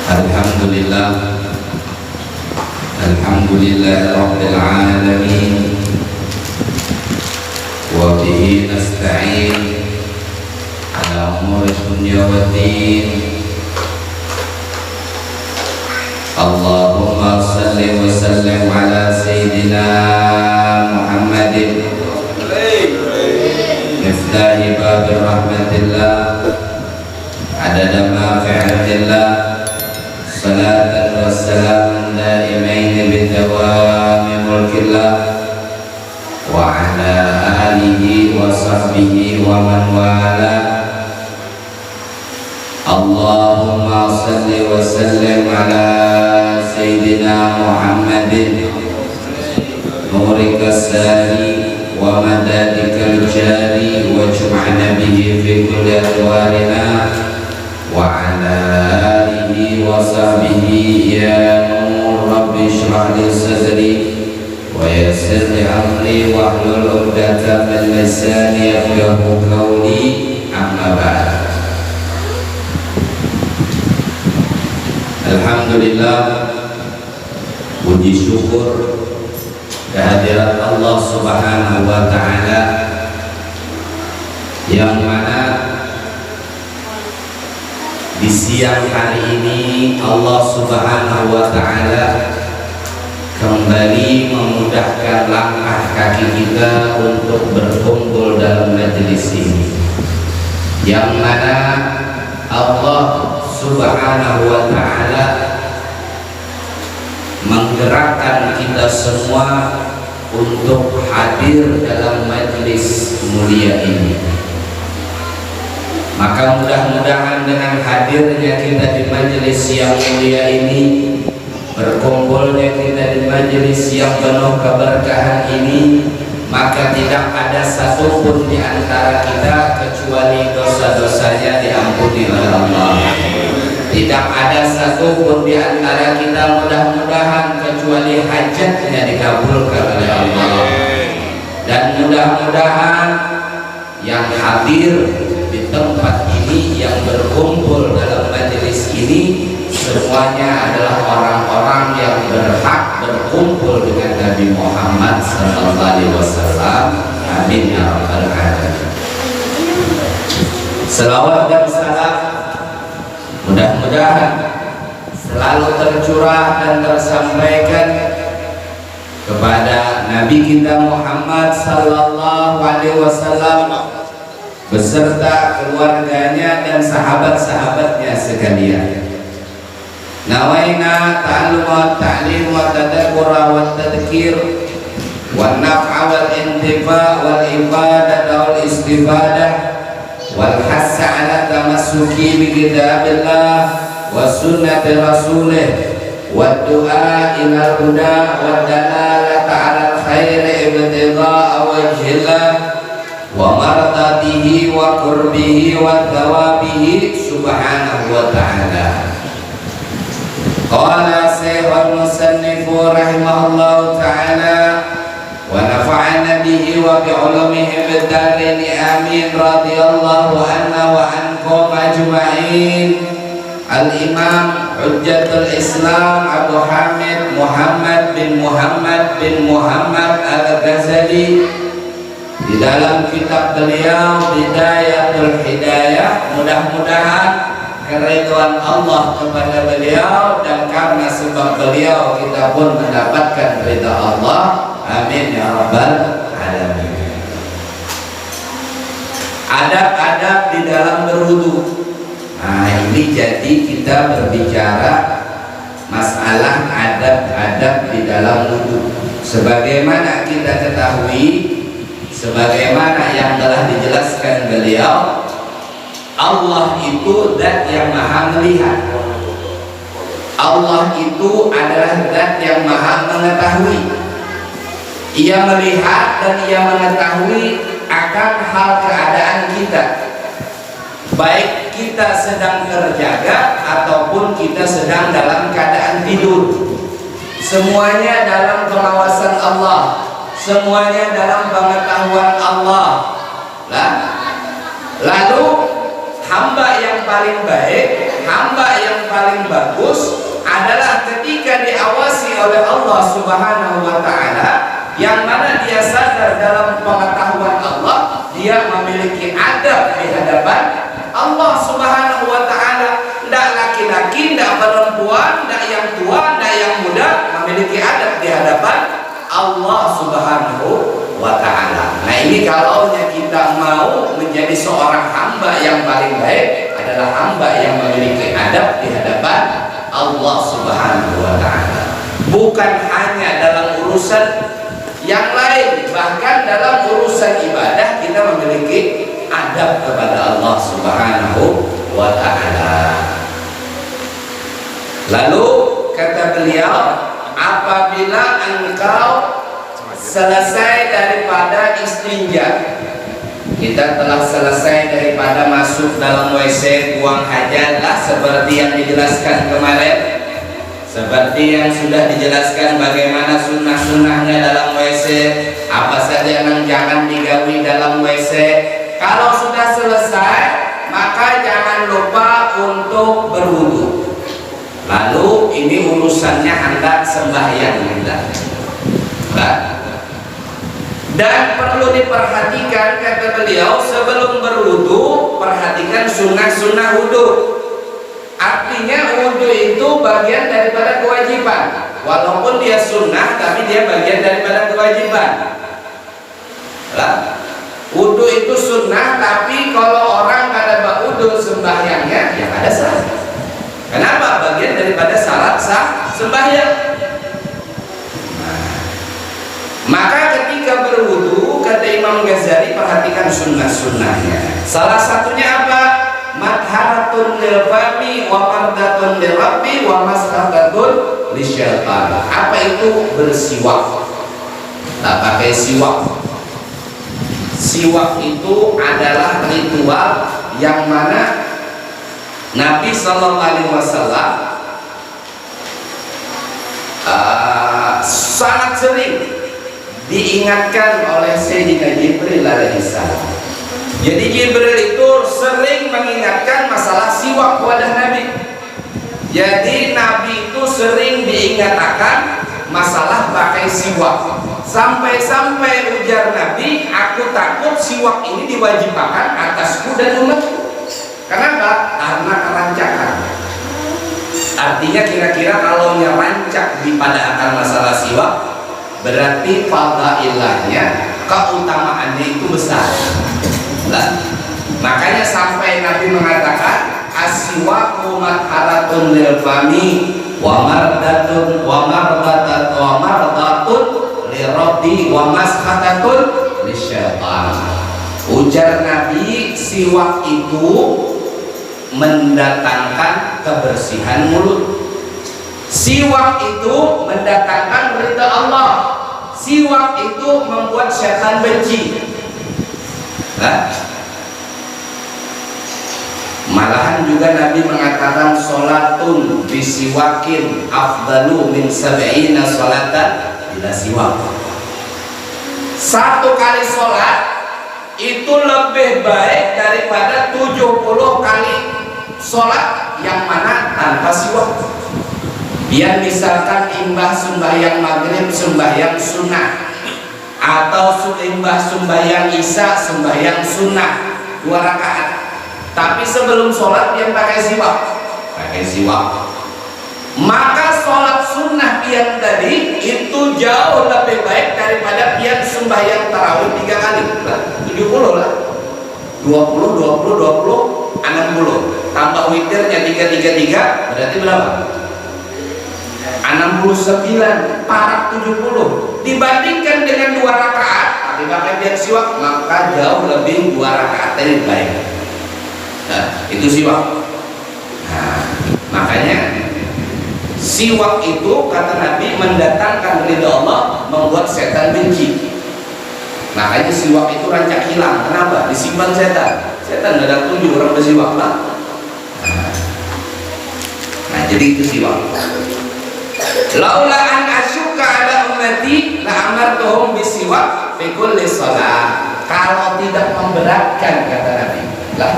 Alhamdulillah, Alhamdulillah Rabbil Alamin, wa bihi nasta'in ala umuri dunya waddin. Allahumma salli wa sallim ala Sayyidina Muhammadin miftahi babir rahmatillah adada ma fi'atillah, salatan wa salaman daimain bidawami mulkillah wa ala alihi wa sahbihi wa man wala. Allahumma salli wa sallim ala Sayyidina Muhammadin nurika sari wa madadika al-jari wa jum'ana bihi fi kulli adwarina wa ala alihi wa sahbihi. Ya nur rabbi shrah li sadri wa yassir li amri wa hlul 'uqdatam min lisani yafqahu qawli. Amma ba'd. Alhamdulillah, puji syukur kehadirat Allah Subhanahu wa ta'ala, yang mana di siang hari ini Allah Subhanahu wa ta'ala kembali memudahkan langkah kaki kita untuk berkumpul dalam majelis ini, yang mana Allah Subhanahu wa ta'ala menggerakkan kita semua untuk hadir dalam majelis mulia ini. Maka mudah-mudahan dengan hadirnya kita di majelis yang mulia ini, berkumpulnya kita di majelis yang penuh keberkahan ini, maka tidak ada satupun di antara kita kecuali dosa-dosanya diampuni oleh Allah. Tidak ada satupun di antara kita mudah-mudahan kecuali hajatnya dikabulkan oleh Allah. Dan mudah-mudahan yang hadir di tempat ini, yang berkumpul dalam majelis ini, semuanya adalah orang-orang yang berhak berkumpul dengan Nabi Muhammad SAW. Amin ya rabbal alamin. Selawat dan salam mudah-mudahan selalu tercurah dan tersampaikan kepada Nabi kita Muhammad sallallahu alaihi wasallam beserta keluarganya dan sahabat-sahabatnya sekalian. Nawaina ta'allum wa ta'lim wa tadabbur wa tadhkir wa naf'a wal intifa wal ibadah wal istifadah wal hassa ala tamassuki bi kitabillah wa sunnati rasulih wa du'a ila huda wa dalalata ala khairi ibtigha'a wajhillah wa mardatihi wa qurbihi wa thawabihi subhanahu wa ta'ala. Qala Syekhul Musannif rahimahullahu ta'ala wa nafa'ana bihi wa bi'ulumihi bid-darin amin radhiyallahu anna wa ankum ajma'in. Al-Imam Hujjatul Islam Abu Hamid Muhammad bin Muhammad Al-Ghazali di dalam kitab beliau Bidayatul Hidayah, mudah-mudahan keridhaan Allah kepada beliau dan karena sebab beliau kita pun mendapatkan ridha Allah. Amin ya rabbal alamin. Adab-adab di dalam berwudu. Nah, ini jadi kita berbicara masalah adab-adab di dalam wudu. Sebagaimana kita ketahui, sebagaimana yang telah dijelaskan beliau, Allah itu zat yang maha melihat. Allah itu adalah zat yang maha mengetahui. Ia melihat dan ia mengetahui akan hal keadaan kita, baik kita sedang terjaga ataupun kita sedang dalam keadaan tidur. Semuanya dalam pengawasan Allah, semuanya dalam pengetahuan Allah. Lalu hamba yang paling baik, hamba yang paling bagus adalah ketika diawasi oleh Allah Subhanahu wa Ta'ala, yang mana dia sadar dalam pengetahuan Allah, dia memiliki adab di hadapan Allah Subhanahu wa Ta'ala. Tidak laki-laki, tidak perempuan, tidak yang tua, tidak yang muda, memiliki adab di hadapan Allah Subhanahu wa Ta'ala. Nah, ini kalau kita mau menjadi seorang hamba yang paling baik, adalah hamba yang memiliki adab di hadapan Allah Subhanahu wa Ta'ala. Bukan hanya dalam urusan yang lain, bahkan dalam urusan ibadah kita memiliki adab kepada Allah Subhanahu wa Ta'ala. Lalu kata beliau, apabila engkau selesai daripada istinja, kita telah selesai daripada masuk dalam WC, buang hajat lah, seperti yang dijelaskan kemarin, seperti yang sudah dijelaskan bagaimana sunnah-sunnahnya dalam WC, apa saja yang jangan digawi dalam WC. Kalau sudah selesai, maka jangan lupa untuk berwudu. Lalu ini urusannya hendak sembahyang kita. Dan perlu diperhatikan, kata beliau, sebelum berwudu perhatikan sunnah-sunnah wudu. Artinya wudu itu bagian daripada kewajiban. Walaupun dia sunnah, tapi dia bagian daripada kewajiban. Wudu itu sunnah, tapi kalau orang kada berwudu sembahyangnya, ya ada salah. Kenapa? Bagian daripada syarat sah sembahyang. Maka ketika berwudu, kata Imam Ghazali, perhatikan sunnah-sunnahnya. Salah satunya apa? Madharatun lil fami wa mardatun lil rabbi wa mashatatun lisyaitan. Apa itu bersiwak? Tak pakai siwak. Siwak itu adalah ritual yang mana Nabi Sallallahu Alaihi Wasallam sangat sering diingatkan oleh Sayyidina Jibril alaihissalam. Jadi Jibril itu sering mengingatkan masalah siwak kepada Nabi. Jadi Nabi itu sering diingatkan masalah pakai siwak. Sampai-sampai ujar Nabi, aku takut siwak ini diwajibkan atasku dan umatku. Kenapa? Karena kerancakan. Artinya kira-kira kalau rancak pada akan masalah siwak, berarti fadailahnya, keutamaannya itu besar. Makanya sampai Nabi mengatakan as-siwaku madharatun lil fami wa mardatun lirabbi wa mashatatun lisyaitan. Ujar Nabi, siwak itu mendatangkan kebersihan mulut. Siwak itu mendatangkan ridha Allah. Siwak itu membuat syaitan benci. Malahan juga Nabi mengatakan sholatun bisiwakin afdalu min sab'ina sholatan bila siwak. Satu kali sholat itu lebih baik daripada 70 kali sholat yang mana tanpa siwak. Biar misalkan imbah sembahyang maghrib sembahyang sunnah, atau imbah sembahyang isya sembahyang sunnah 2 rakaat, tapi sebelum sholat dia pakai siwak, maka sholat sunnah pian tadi itu jauh lebih baik daripada pian sembahyang tarawih 3 kali. 70 lah, 20 60 tambah witirnya 3 berarti berapa? 69 parak 70 dibandingkan dengan 2 rakaat tapi pakai pian siwak, maka jauh lebih 2 rakaat lebih baik. Itu siwak. Makanya siwak itu kata Nabi mendatangkan ridha Allah, membuat setan benci. Makanya siwak itu rancak hilang. Kenapa? Disimpan setan. Setan tidak tunjuk orang bersiwak lah. Nah, jadi itu siwak. Laula an asyukka ala ummati la amartuhum bisiwak fi kulli shalah. Kalau tidak memberatkan kata Nabi lah,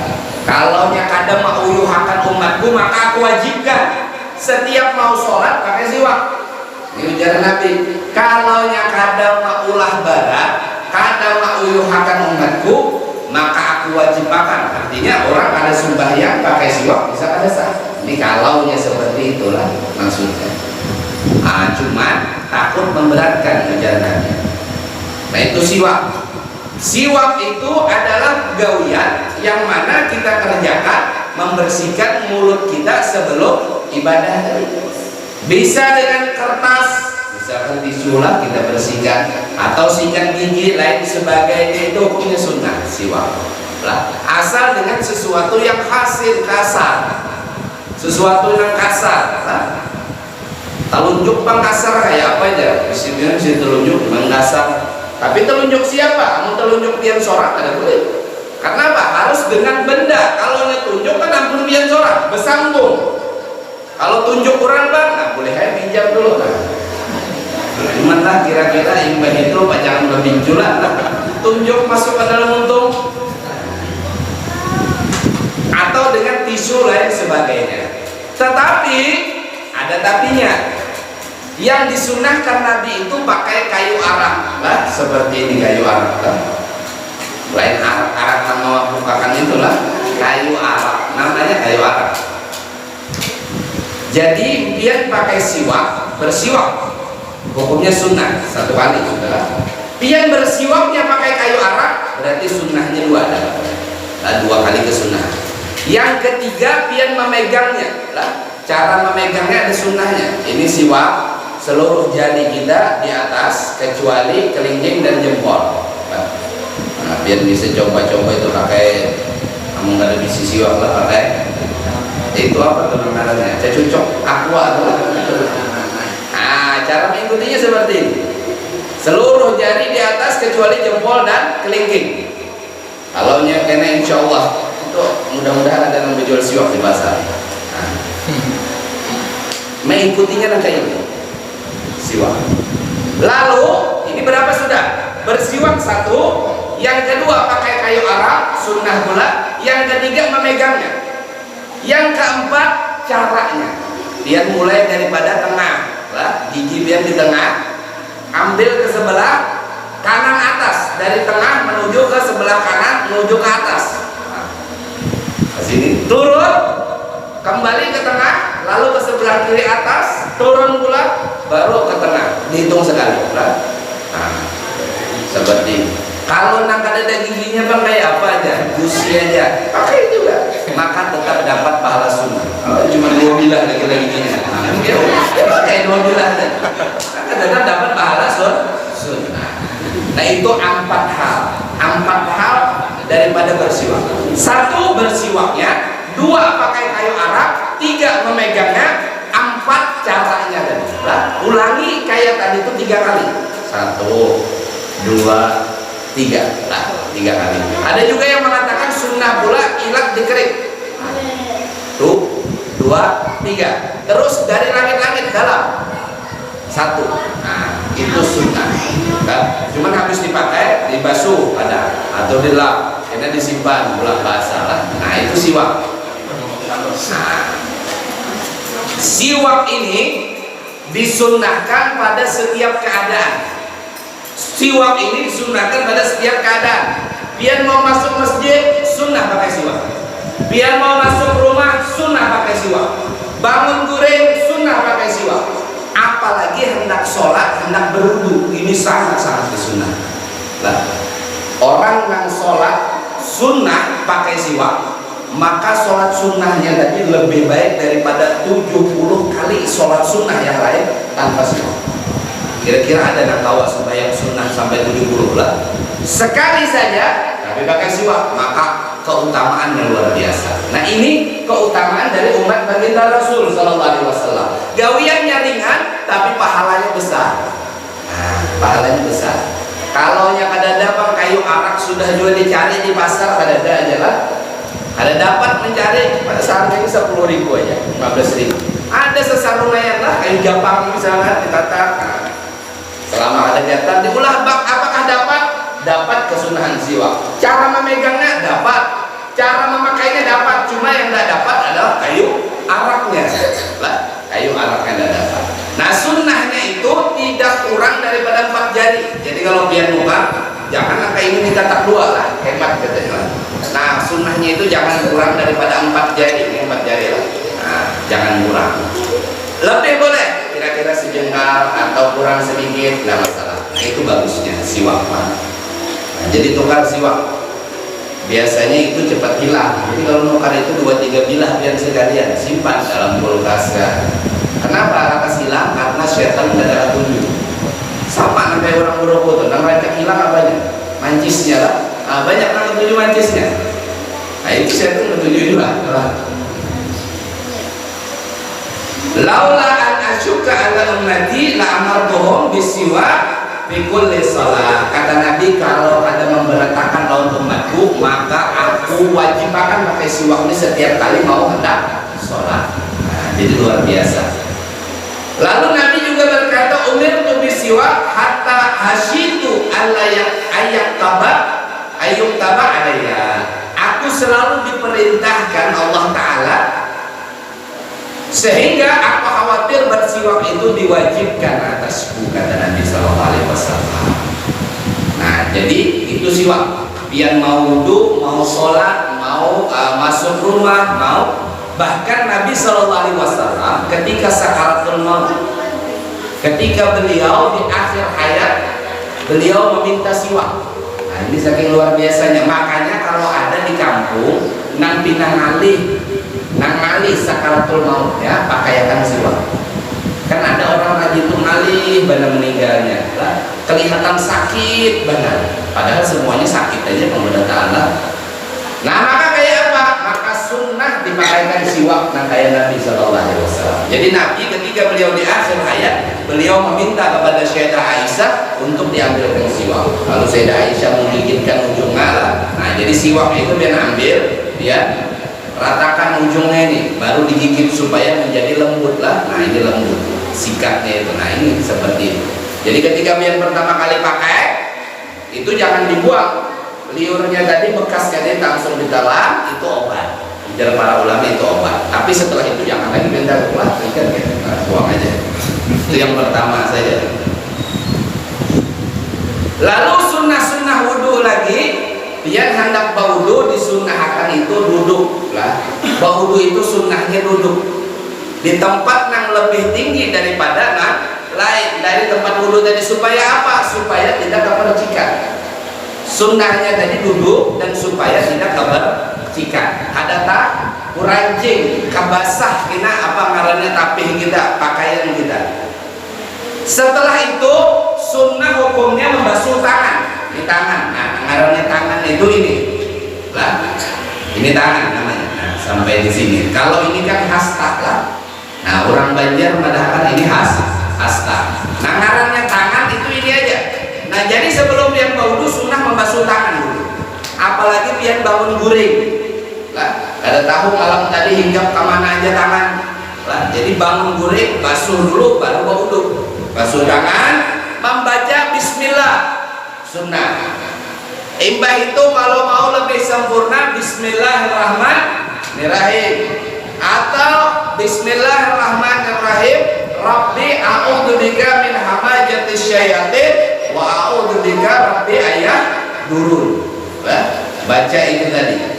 Kalau nya kada mauyuhakan umatku maka aku wajibkan setiap mau sholat pakai siwak. Ini ujaran Nabi. Kalau nya kada maulah barat, kada mauyuhakan umatku maka aku wajib makan. Artinya orang ada sembahyang pakai siwak bisa kada sah. Ini kalau nya seperti itulah maksudnya. Cuman takut memberatkan ujaran Nabi. Nah itu siwak. Siwak itu adalah gawian yang mana kita kerjakan membersihkan mulut kita sebelum ibadah tadi. Bisa dengan kertas, misalkan tisu lah kita bersihkan, atau sikat gigi lain sebagainya, itu hukumnya sunnah siwak lah. Asal dengan sesuatu yang hasil kasar, sesuatu yang kasar lah. Telunjuk pangkasar kayak apa aja, misalnya si telunjuk mengkasar. Tapi telunjuk siapa? Mau telunjuk pian sorak ada boleh. Karena apa? Harus dengan benda. Kalau tunjuk kan ampun pian sorak, bersambung. Kalau tunjuk orang bang, nah boleh aja pinjam dulu kan. Cuman lah kira-kira imbah itu pak jangan berbinculan lah. Tunjuk masuk ke dalam untung. Atau dengan tisu lain sebagainya. Tetapi ada tapinya. Yang disunahkan Nabi itu pakai kayu arak lah, seperti ini kayu arak lah. Lain arak nama bukakan itulah kayu arak, namanya kayu arak. Jadi dia pakai siwak, bersiwak hukumnya sunnah satu kali sudah. Pian bersiwaknya pakai kayu arak berarti sunnahnya dua ada, dua kali kesunnah. Yang ketiga pian memegangnya lah, cara memegangnya ada sunnahnya. Ini siwak seluruh jari kita di atas kecuali kelingking dan jempol. Nah, biar bisa coba-coba itu pakai, kamu nggak ada bisi siwak lah pakai. Itu apa tuh namanya? Cucuk aqua tuh. Nah, cara mengikutinya seperti ini. Seluruh jari di atas kecuali jempol dan kelingking. Kalau nya kena insya Allah itu mudah-mudahan ada yang menjual siwak di pasar. Nah, mengikutinya dan kayak ini. Siwak. Lalu ini berapa sudah? Bersiwak satu, yang kedua pakai kayu arak sunnah pula, yang ketiga memegangnya, yang keempat caranya. Dia mulai daripada tengah, lah, gigi biar di tengah, ambil ke sebelah kanan atas, dari tengah menuju ke sebelah kanan menuju ke atas. Nah, ke sini turun, kembali ke tengah, lalu ke sebelah kiri atas, turun pula, baru ke tengah, dihitung sekali lah. Nah, seperti ini. Kalau nak ada giginya bang kayak apa aja, gusi aja, pakai juga, maka tetap dapat pahala sunnah. Cuma 2 bilah lagi giginya, dia pakai 2 bilah aja, maka tetap dapat pahala sunnah. Nah itu 4 hal daripada bersiwak. 1 bersiwaknya, 2 pakai kayu arak, 3 memegangnya, 4 caranya tadi. Ulangi kayak tadi itu 3 kali. 1, 2, 3. Nah, 3 kali. Ada juga yang mengatakan sunnah pula ilat dikerik. 1, 2, 3. Terus dari langit-langit dalam. 1. Nah, itu sunnah. Nah, cuman habis dipakai, dibasuh ada atau dilap, ini disimpan bulan basah lah. Nah, itu siwak. Nah, siwak ini disunnahkan pada setiap keadaan. Siwak ini disunnahkan pada setiap keadaan. Biar mau masuk masjid sunnah pakai siwak. Biar mau masuk rumah sunnah pakai siwak. Bangun guring sunnah pakai siwak. Apalagi hendak sholat, hendak berwudu, ini sangat-sangat disunnah. Nah, orang yang sholat sunnah pakai siwak, maka sholat sunnahnya tadi lebih baik daripada 70 kali sholat sunnah yang lain tanpa siwak. Kira-kira ada yang tahu sembahyang sunnah sampai 70 lah. Sekali saja tapi pakai siwak, maka keutamaan yang luar biasa. Nah ini keutamaan dari umat baginda Rasul Sallallahu Alaihi Wasallam. Gawiannya ringan tapi pahalanya besar. Nah, pahalanya besar. Kalau yang ada dapat kayu arak sudah juga dicari di pasar, ada aja lah. Ada dapat mencari pada saat ini 10.000 aja, 15.000. Ada sesarungan lah kayu Jepang misalnya ditata. Selama ada jatah diulah bak, apakah dapat kesunahan siwak. Cara memegangnya dapat, cara memakainya dapat, cuma yang tidak dapat adalah kayu araknya lah, kayu araknya tidak dapat. Nah sunnahnya itu tidak kurang daripada 4 jari. Jadi kalau biar nukar, jangan angka ini ditatak 2 lah, hemat katanya. Nah sunnahnya itu jangan kurang daripada 4 jari, ini 4 jari lah. Nah, jangan kurang. Lebih boleh, kira-kira sejengkal atau kurang sedikit, tidak masalah. Nah itu bagusnya siwak. Nah, jadi tukar siwak. Biasanya itu cepat hilang. Jadi kalau nukar itu 2-3 bilah biar sekalian simpan dalam kulkas ya. Kenapa rakas hilang? Karena setan tidak ada tunjuk. Sama kayak orang Boroko tuh, nang rancak hilang apanya? Mancisnya lah. Nah, banyak orang ketujuh mancisnya. Nah itu setan ketujuh juga. Laula an asyuka ala ummati la amartuhum bisiwak fi kulli shalah. Kata Nabi, kalau ada memberatkan lawan umatku, maka aku wajibkan pakai siwak ini setiap kali mau hendak sholat. Nah, jadi luar biasa. Lalu Nabi juga berkata, umirtu bisiwak hatta hasyitu alla ayat taba alayya. Aku selalu diperintahkan Allah Ta'ala sehingga aku khawatir bersiwak itu diwajibkan atasku, kata Nabi SAW. Nah jadi itu siwak, biar mau wudhu, mau sholat, mau masuk rumah, mau. Bahkan Nabi SAW ketika sakaratul maut, ketika beliau di akhir hayat, beliau meminta siwak. Nah ini saking luar biasanya. Makanya kalau ada di kampung nang pinang alih sakaratul maut ya, pakaikan siwak. Kan ada orang rajin tuh ngalih benar meninggalnya lah, kelihatan sakit benar, padahal semuanya sakit aja kemudian Allah. Nah maka kayak apa? Maka sunnah dipakaikan siwak nang kayak Nabi SAW. Jadi Nabi ketika beliau di akhir hayat, beliau meminta kepada Sayyidah Aisyah untuk diambilkan siwak. Lalu Sayyidah Aisyah menggigitkan ujungnya lah. Nah jadi siwak itu dia ambil, dia ratakan ujungnya ini, baru digigit supaya menjadi lembut lah. Nah ini lembut sikatnya itu. Nah ini seperti itu. Jadi ketika yang pertama kali pakai itu jangan dibuang. Liurnya tadi bekasnya dia langsung ditelan, itu obat. Biar para ulama itu obat. Tapi setelah itu jangan lagi bentar keluar ikan ya. Nah, buang aja. Itu yang pertama saja. Lalu sunnah-sunnah wudhu lagi. Yang hendak bawudu disunnahkan itu duduk lah. Bawudu itu sunnahnya duduk di tempat yang lebih tinggi daripada lain dari tempat wudhu tadi. Supaya apa? Supaya tidak kepercikan. Sunnahnya tadi duduk dan supaya tidak kepercikan. Ada tak kurancing, kabasah kena apa ngarannya tapih kita, pakaian kita. Setelah itu sunnah hukumnya membasuh tangan. Ini tangan, nah ngarannya tangan itu ini lah, ini tangan namanya. Nah, sampai di sini. Kalau ini kan hasta lah. Nah orang Banjar mengatakan ini hasta. Nah ngarannya tangan itu ini aja. Nah jadi sebelum dia wudhu sunnah membasuh tangan dulu. Apalagi dia bangun guring lah. Ada tahu malam tadi hinggap kemana aja tangan lah. Jadi bangun guring, basuh dulu baru wudhu. Basuh tangan, membaca Bismillah. Sunnah. Imbah itu kalau mau lebih sempurna Bismillahirrahmanirrahim atau Bismillahirrahmanirrahim. Rabbi a'udzubika min hamajatis syayatin wa a'udzubika Rabbi ayah durun. Baca itu tadi.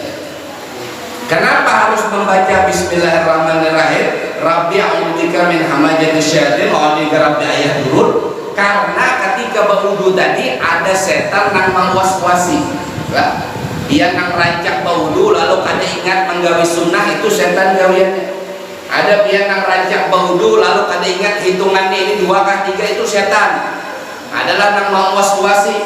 Kenapa harus membaca Bismillahirrahmanirrahim? Rabbi a'udzubika min hamajatis syayatin wa a'udzubika Rabbi ayah durun. Karena ketika berwudu tadi ada setan yang mengwas-wasi. Dia yang rancak berwudu lalu kada ingat menggawi sunnah, itu setan gawiannya. Ada dia yang rancak berwudu lalu kada ingat hitungannya ini 2 kah 3, itu setan. Adalah yang mengwas-wasi.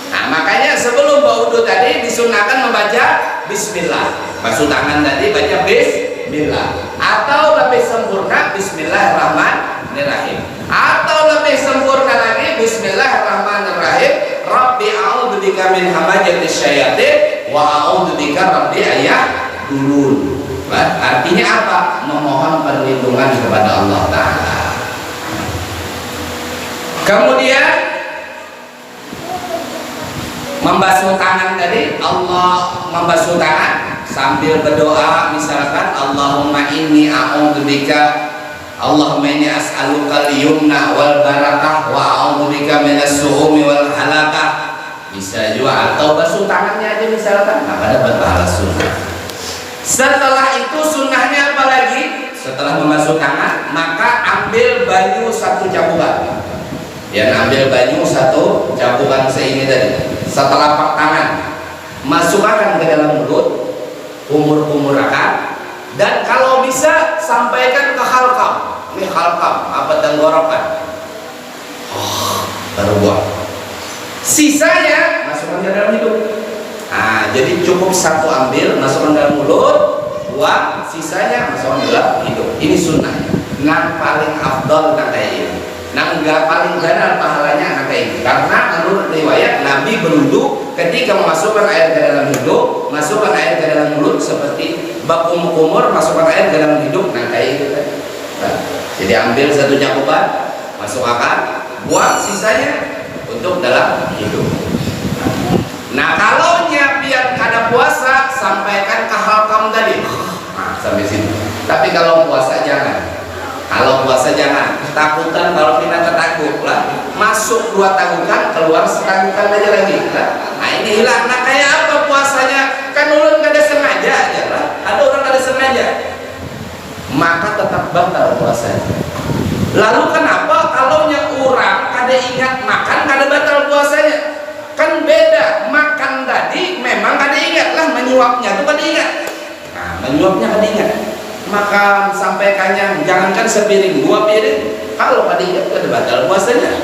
Nah makanya sebelum berwudu tadi disunahkan membaca Bismillah. Basuh tangan tadi baca Bismillah. Atau lebih sempurna Bismillahirrahmanirrahim. Atau lebih sempurna lagi Bismillahirrahmanirrahim. Rabbi a'udzubika min hamajatis syayatin wa a'udzubika Rabbi ayah durun. Artinya apa? Memohon perlindungan kepada Allah Ta'ala. Kemudian Membasuh tangan tadi, Allah membasuh tangan sambil berdoa, misalkan Allahumma inni a'udzubika, Allahumma inni as'aluka al-yumna wal barakah wa a'udzubika minas su'umi wal halakah. Bisa juga, atau basuh tangannya aja misalkan, maka dapat pahala sunnah. Setelah itu sunnahnya apa lagi? Setelah membasuh tangan, maka ambil banyu satu cabukan. Ya, ambil banyu satu cabukan seini tadi. Setelah pak tangan, masukkan ke dalam mulut, kumur-kumurakan, dan kalau bisa sampaikan ke halqam. Ini halqam, apa tenggorokan. Baru buang. Sisanya masukkan ke dalam hidung. Nah, jadi cukup satu ambil, masukkan dalam mulut, buang, sisanya masukkan dalam hidung. Ini sunnah. Yang paling afdal kayak ini. Nggak paling benar pahalanya kayak ini, karena menurut riwayat Nabi berwudu ketika memasukkan air ke dalam hidung, masukkan air ke dalam mulut seperti bak kumur, masukkan air ke dalam hidung, kayak itu kan. Nah, jadi ambil satu cakupan, masukkan, buang sisanya untuk dalam hidung. Nah, kalau biar ada puasa, sampaikan ke halqam tadi. Nah, sampai sini. Tapi kalau puasa jangan. Kalau puasa jangan, takutan kalau kita ketakut lah, masuk 2 tagukan, keluar setagukan aja lagi lah. Nah ini hilang. Nah kayak apa puasanya? Kan ulun kada sengaja aja lah. Ada orang kada sengaja, maka tetap batal puasanya. Lalu kenapa kalau orang kada ingat makan kada batal puasanya? Kan beda, makan tadi memang kada ingat lah, menyuapnya tuh kada ingat. Nah menyuapnya kada ingat. Makan sampai kenyang, jangankan sepiring, 2 piring, kalau pada ingat ada batal puasanya.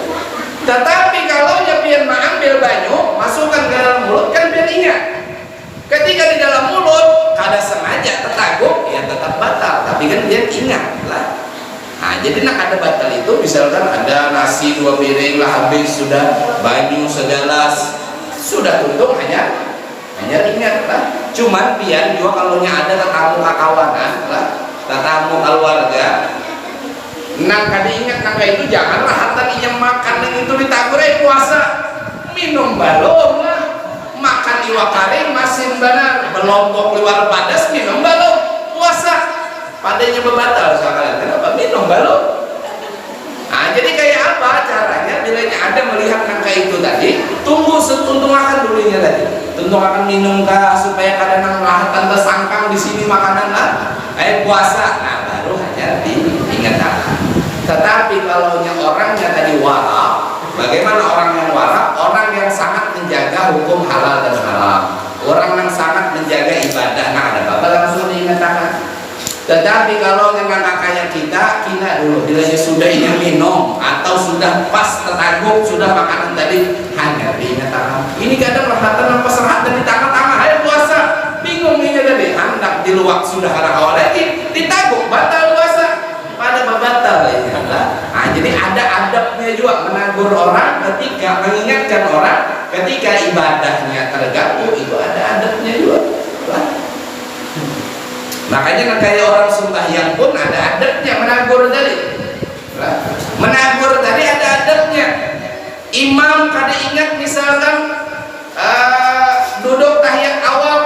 Tetapi kalau biar mengambil banyu, masukkan ke dalam mulut, kan biar ingat. Ketika di dalam mulut, kada sengaja tertaguk, ya tetap batal, tapi kan dia ingat lah. Nah, jadi ada batal itu, misalkan ada nasi 2 piring lah habis, sudah banyu segelas, sudah tutup, hanya ingat lah. Cuman biar juga kalau ada tetamu kawanan lah, tetamu keluarga, kada ingat itu janganlah hantar inya makan yang itu ditagur puasa, minum balong lah, makan iwak karing masin benar, belombok luar padas, minum balong puasa, padanya berbatal sekalian. Kenapa minum balong? Nah, jadi kayak apa caranya? Bila ada melihat nangka itu tadi, tunggu akan dulunya tadi. Tentu akan minum supaya kadang lahatan tersangkang di sini makanan lah, air puasa. Nah baru hanya diingatkan. Tetapi kalau orangnya tadi wara, bagaimana orang yang wara? Orang yang sangat menjaga hukum halal dan haram, orang yang sangat menjaga ibadah. Nah ada apa langsung diingatkan. Tetapi kalau dengan kakaknya kita dulu bila sudah ingin minum atau sudah pas tertaguk, sudah makanan tadi, hanya diingatkan. Ini kadang lahatan apa serat dan di tangan-tangan ayo puasa, bingung ini tadi, hendak di luar sudah ada awal lagi, ditaguk batal puasa, pada batal ini adalah. Nah, jadi ada adabnya juga menegur orang ketika mengingatkan orang ketika ibadahnya terganggu, itu ada adabnya juga. Makanya kayak orang sembahyang pun ada adabnya, menegur tadi. Menegur tadi ada adabnya. Imam kada ingat misalkan duduk tahiyat awal,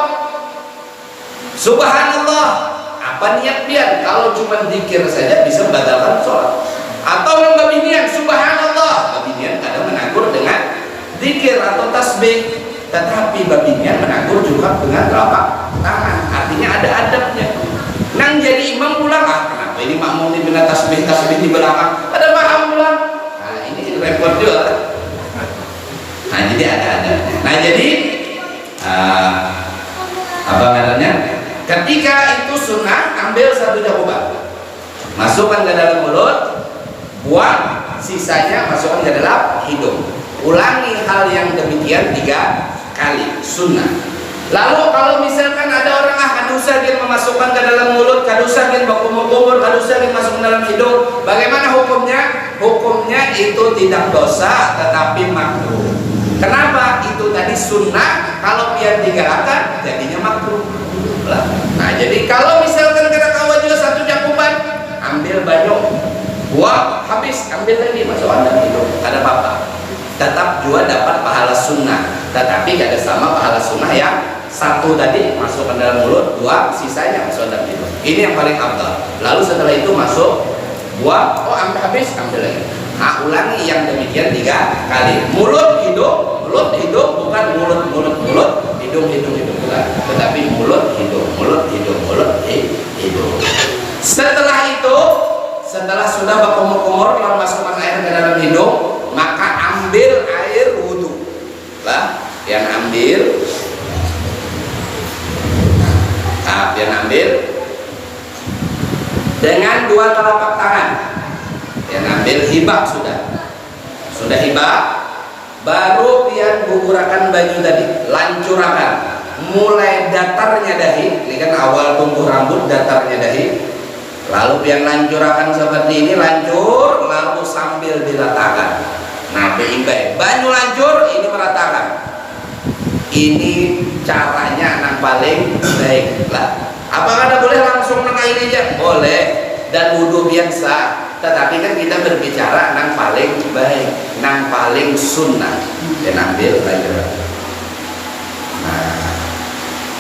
subhanallah, apa niat dia? Kalau cuma zikir saja bisa membatalkan sholat. Atau yang babinian subhanallah, babinian kada menegur dengan zikir atau tasbih. Tetapi babinian menegur juga dengan telapak tangan, artinya ada adabnya. Nang jadi imam pulang, kenapa ini makmum dibina tasbih di belakang, ada paham pulang. Nah ini repot juga. Nah jadi ada adabnya. Nah jadi apa namanya? Ketika itu sunnah, ambil satu cakupan, masukkan ke dalam mulut, buang, sisanya masukkan ke dalam hidung. Ulangi hal yang demikian 3 kali, sunnah. Lalu kalau misalkan ada orang kadusah dia memasukkan ke dalam mulut, kadusah dia berkumur-kumur, kadusah dia masuk ke dalam hidung, bagaimana hukumnya? Hukumnya itu tidak dosa tetapi makruh. Kenapa? Itu tadi sunnah, kalau biar digerakan jadinya makruh. Nah jadi kalau misalkan kena kawan juga satu cakupan, ambil banyak, buang habis, ambil lagi masuk dalam hidung, ada apa-apa. Tetap juga dapat pahala sunnah, tetapi satu tadi masuk ke dalam mulut, dua sisanya masuk dalam hidung. Ini yang paling afdal. Lalu setelah itu masuk buang, oh sampai habis ambil lagi. Nah, ulangi yang demikian 3 kali. Mulut hidung bukan mulut hidung bukan, tetapi mulut hidung hidung. Setelah itu, setelah sudah berkumur-kumur lalu masukkan air ke dalam hidung, maka ambil air wudhu lah, yang ambil dengan 2 telapak tangan, yang ambil hibah sudah hibah, baru pian gugurakan baju tadi, lancurakan mulai datarnya dahi, ini kan awal tumbuh rambut, datarnya dahi, lalu pian lancurakan seperti ini, lancur, lalu sambil dilatakan. Nah, beimbai banyu lancur, ini meratakan. Ini caranya yang paling baik lah. Apakah Anda boleh langsung nang ini aja? Boleh, dan wudhu biasa. Tetapi kan kita berbicara nang paling baik, nang paling sunnah. Dan ambil lanjut. Nah,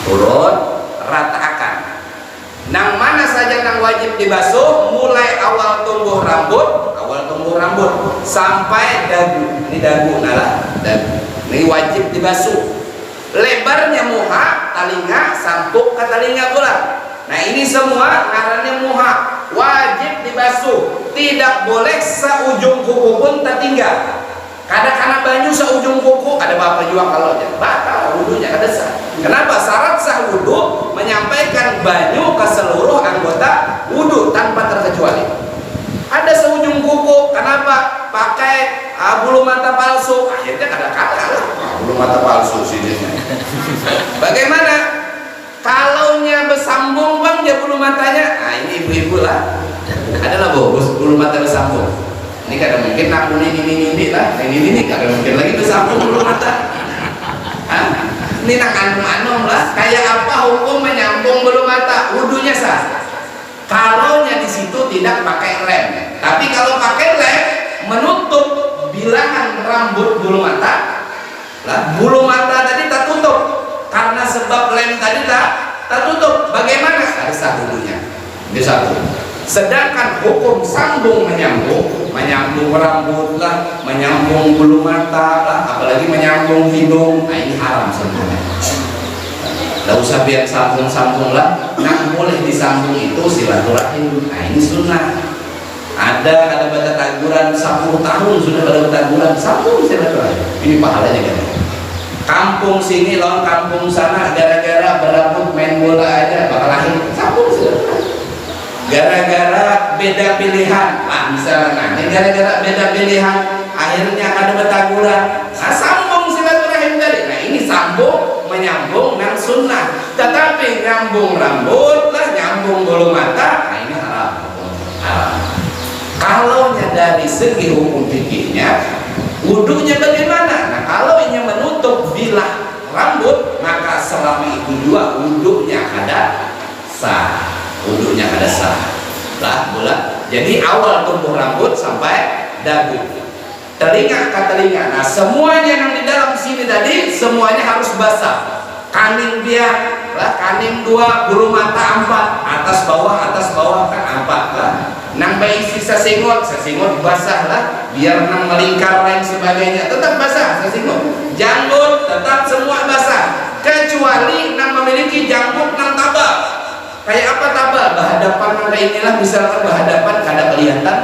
turun, ratakan. Nang mana saja nang wajib dibasuh, mulai awal tumbuh rambut sampai dagu. Ini dagu nalah, dagu. Ini wajib dibasuh. Lebarnya muha, talinga, sampuk ke talinga pula. Nah, ini semua ngarannya muha, wajib dibasuh. Tidak boleh seujung kuku pun tertinggal. Kadang-kadang banyu seujung kuku, ada bapak juga kalau batal wudhunya kada sah. Kenapa? Syarat sah wudhu menyampaikan banyu ke seluruh anggota wudhu tanpa terkecuali. Ada seujung kuku, kenapa? Pakai bulu mata palsu, akhirnya kadang-kadang bulu mata palsu sini. Bagaimana? Kalaunya bersambung bang ya bulu matanya, nah ini ibu-ibu lah, adalah bulu mata bersambung. Ini kadang mungkin aku ini lah, ini kadang mungkin lagi bersambung bulu mata. Ini nak anum lah, kayak apa hukum menyambung bulu mata? Wudhunya sah. Kalaunya di situ tidak pakai lem, tapi kalau pakai lem menutup bilangan rambut bulu mata, lah bulu mata tadi tertutup karena sebab lem tadi tertutup. Bagaimana? Ada sah wudhunya. Ini satu. Sedangkan hukum sambung menyambung rambut lah, menyambung bulu mata lah, apalagi menyambung hidung, nah ini haram sebenarnya. Tidak usah biar sambung lah. Yang boleh disambung itu silaturahim. Nah ini sunnah. Ada pada taguran 10 tahun sudah pada taguran sambung silaturahim. Ini pahalanya kan. Kampung sini lawan kampung sana gara-gara berambut main bola aja bakal lahir sambung silaturahim. Gara-gara beda pilihan, misalnya, gara-gara beda pilihan akhirnya ada bertaguran. Nah, sambung silaturahim tadi. Nah ini sambung menyambung dan sunnah. Tetapi nyambung rambut lah, nyambung bulu mata, nah ini haram. Kalau dari segi hukum fikihnya, wudhunya bagaimana? Nah kalau ini menutup bilah rambut, maka selama itu juga wudhunya ada sah. Lah bulat. Jadi awal tumbuh rambut sampai dagu, telinga ke telinga. Nah semuanya yang di dalam sini tadi semuanya harus basah. Kaning dia lah, kaning 2, bulu mata 4, atas bawah kan 4 lah. Nang bayi sisa singot basah lah, biar nang melingkar lain sebagainya tetap basah sesingot. Janggut tetap semua basah, kecuali nang memiliki janggut nang tabal. Kayak apa tabal? Berhadapan nang inilah, misalkan berhadapan kada kelihatan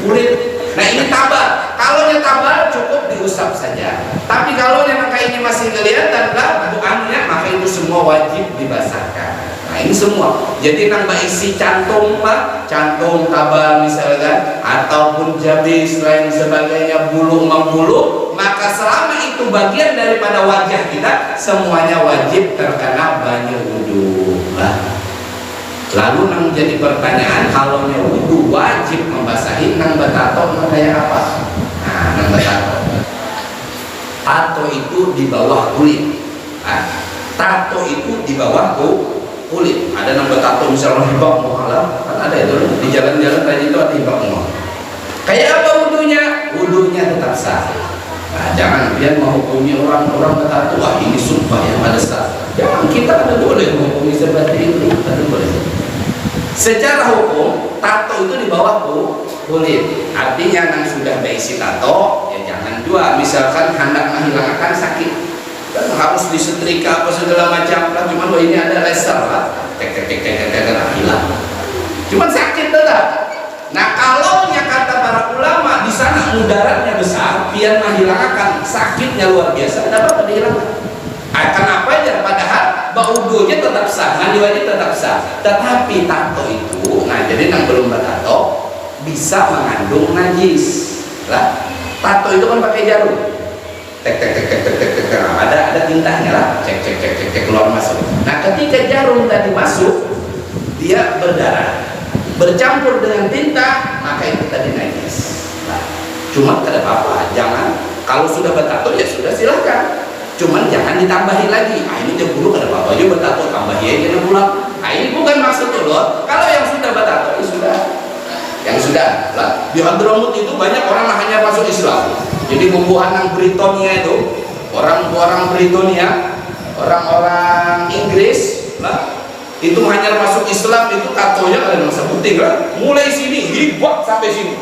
kulit. Nah ini tabal. Kalau yang tabal cukup diusap saja. Tapi kalau yang ini masih kelihatan lah buannya, maka itu semua wajib dibasahkan. Nah ini semua. Jadi nang isi cantum lah, cantum tabal misalkan, ataupun jabis lain sebagainya, bulu membulu, maka selama itu bagian daripada wajah kita, semuanya wajib terkena banyu wudhu lah. Lalu nang jadi pertanyaan, kalau wudhu wajib membasahi nang betato nang kayak apa? Nah nang betato, tato itu di bawah kulit. Tato itu di bawah kulit. Ada nang betato misalnya hibak muhalah, kan ada itu di jalan-jalan tadi itu ada hibak muhalah. Kayak apa wudhunya? Wudhunya tetap sah. Nah, jangan biar menghukumi orang-orang betato, wah ini sumpah yang pada sah. Jangan seperti itu, tapi boleh. Secara hukum tato itu di bawah kulit. Artinya yang sudah berisi tato ya jangan jual. Misalkan hendak menghilangkan sakit, kan harus disetrika apa segala macam lah. Cuman ini ada laser lah, tek hilang. Cuman sakit tetap. Nah kalau kata para ulama di sana mudaratnya besar, biar menghilangkan sakitnya luar biasa, dapat dihilangkan. Kenapa ya? Padahal baudonya tetap sah, mandi wajib tetap sah. Tetapi tato itu, nah jadi yang belum bertato bisa mengandung najis. Lah, tato itu kan pakai jarum. Tek ada tintanya lah. Cek keluar masuk. Nah ketika jarum tadi masuk, dia berdarah, bercampur dengan tinta, maka itu tadi najis. Nah, cuma tidak apa-apa, jangan. Kalau sudah bertato ya sudah silahkan. Cuman jangan ditambahi lagi. Ini dia dulu ada apa-apa aja bertato, tambahin aja pulang. Ini bukan maksud dulu. Kalau yang sudah bertato itu sudah, yang sudah lah. Di Hadramut itu banyak orang hanya masuk Islam. Jadi bumbuhan yang Britania itu, orang-orang Britania, orang-orang Inggris lah, itu hanya masuk Islam itu tatonya kalian masa putih kan? Mulai sini hibak sampai sini.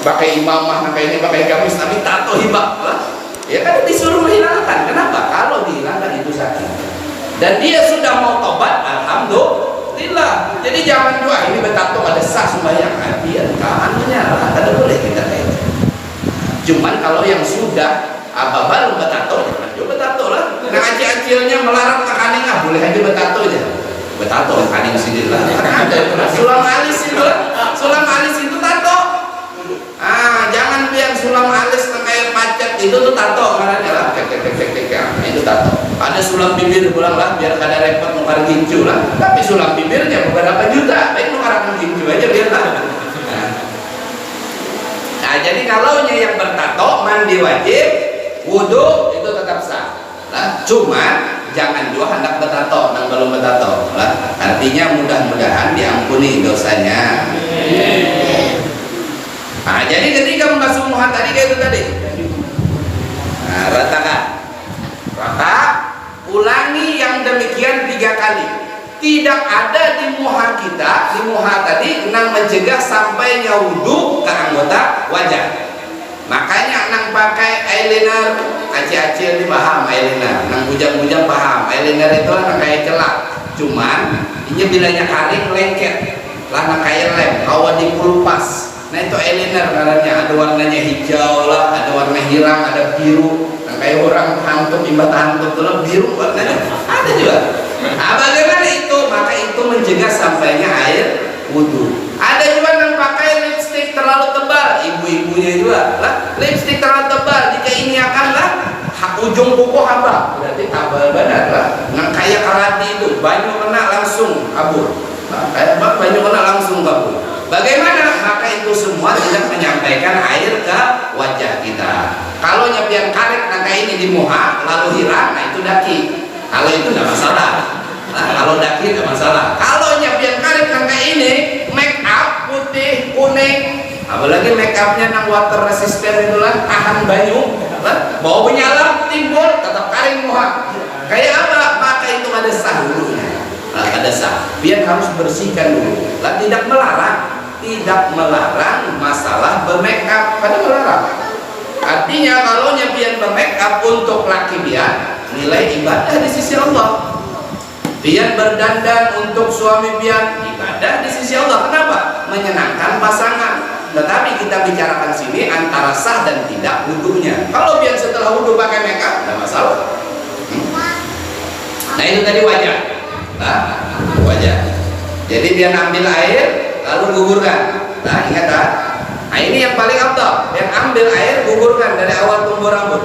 Pakai imamah, pakai ini, pakai gamis, tapi tato hibak lah. Ya kan disuruh menghilangkan. Kenapa? Kalau dihilangkan itu sakit. Dan dia sudah mau tobat, alhamdulillah. Jadi jangan juga ini bertato ada sah sembahyang. Dia anunya lah, kada boleh kita kayak. Cuman kalau yang sudah baru bertato, jangan juga bertato lah. Nah acil-acilnya melarang ke kaning, boleh aja bertato aja. Bertato kaning sini lah. Ada sulam alis itu lah. Sulam alis itu tato. Jangan biar sulam alis kayak pacet itu tuh tato karena lah itu tato. Ada sulam bibir pulang lah biar kada repot nukar gincu lah. Tapi sulam bibirnya beberapa juta, baik nukar gincu aja biar lah. Nah jadi kalau yang bertato mandi wajib, wudhu itu tetap sah. Lah cuman jangan juga hendak bertato, nang belum bertato lah. Artinya mudah-mudahan diampuni dosanya. Nah, jadi ketika membasuh muha tadi kayak itu tadi. Nah, ratakan. Rata, ulangi yang demikian 3 kali. Tidak ada di muha kita, di muha tadi nang mencegah sampainya wudhu ke anggota wajah. Makanya nang pakai eyeliner, acil-acil dipaham eyeliner, nang bujang-bujang paham. Eyeliner itu nang kayak celak. Cuman ini bilanya kering lengket. Lah nang kayak lem, kawan dipulpas. Nah itu eyeliner namanya, ada warnanya hijau lah, ada warna hitam, ada biru. Nah kayak orang hantu, imbat hantu itu lah biru warnanya, ada juga. Nah bagaimana itu? Maka itu mencegah sampainya air wudhu. Ada juga yang pakai lipstick terlalu tebal, ibu-ibunya juga lah, lipstick terlalu tebal, jika ini akan lah ujung kuku hamba, berarti tabal benar lah. Nah kayak karate itu, banyu kena langsung kabur. Nah, kayak banyu kena langsung kabur. Bagaimana? Maka itu semua tidak menyampaikan air ke wajah kita. Kalau nyepian karet nangka ini di muha lalu hilang, nah itu daki. Kalau itu tidak masalah. Nah, kalau daki tidak masalah. Kalau nyepian karet nangka ini make up putih kuning, apalagi make upnya nang water resistant itulah tahan banyu, bau menyala timbul tetap karing muha. Kayak apa? Maka itu ada sah dulunya. Ada sah. Biar harus bersihkan dulu. Lah tidak melarang. Tidak melarang masalah bermake up, pada melarang. Artinya kalau nyepian bermake up untuk laki biar nilai ibadah di sisi Allah. Biar berdandan untuk suami biar ibadah di sisi Allah. Kenapa? Menyenangkan pasangan. Tetapi kita bicarakan sini antara sah dan tidak wudhunya. Kalau biar setelah wudhu pakai make up, tidak masalah. Nah itu tadi wajah. Nah, wajah. Jadi dia ambil air lalu gugurkan. Nah ingat tak? Nah ini yang paling afdal. Yang ambil air gugurkan dari awal tumbuh rambut.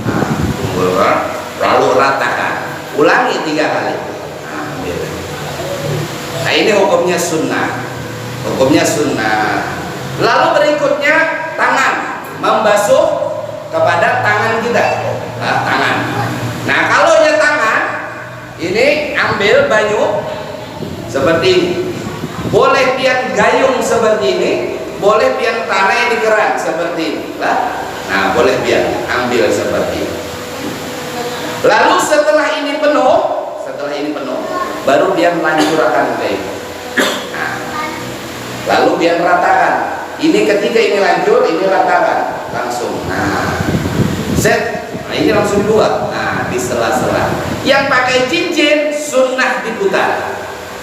Nah, gugurkan, lalu ratakan. Ulangi 3 kali. Nah ini hukumnya sunnah. Hukumnya sunnah. Lalu berikutnya tangan, membasuh kepada tangan kita. Nah, tangan. Nah kalau dia tangan, ini ambil banyu seperti ini. Boleh pian gayung seperti ini, boleh pian tanah di keran seperti ini. Nah, boleh pian ambil seperti ini. Lalu setelah ini penuh, baru dia melancurkan kayak itu. Nah, lalu dia meratakan. Ini ketika ini lanjut, ini ratakan langsung. Nah, set. Nah, ini langsung dua. Nah, di sela-sela. Yang pakai cincin sunnah diputar.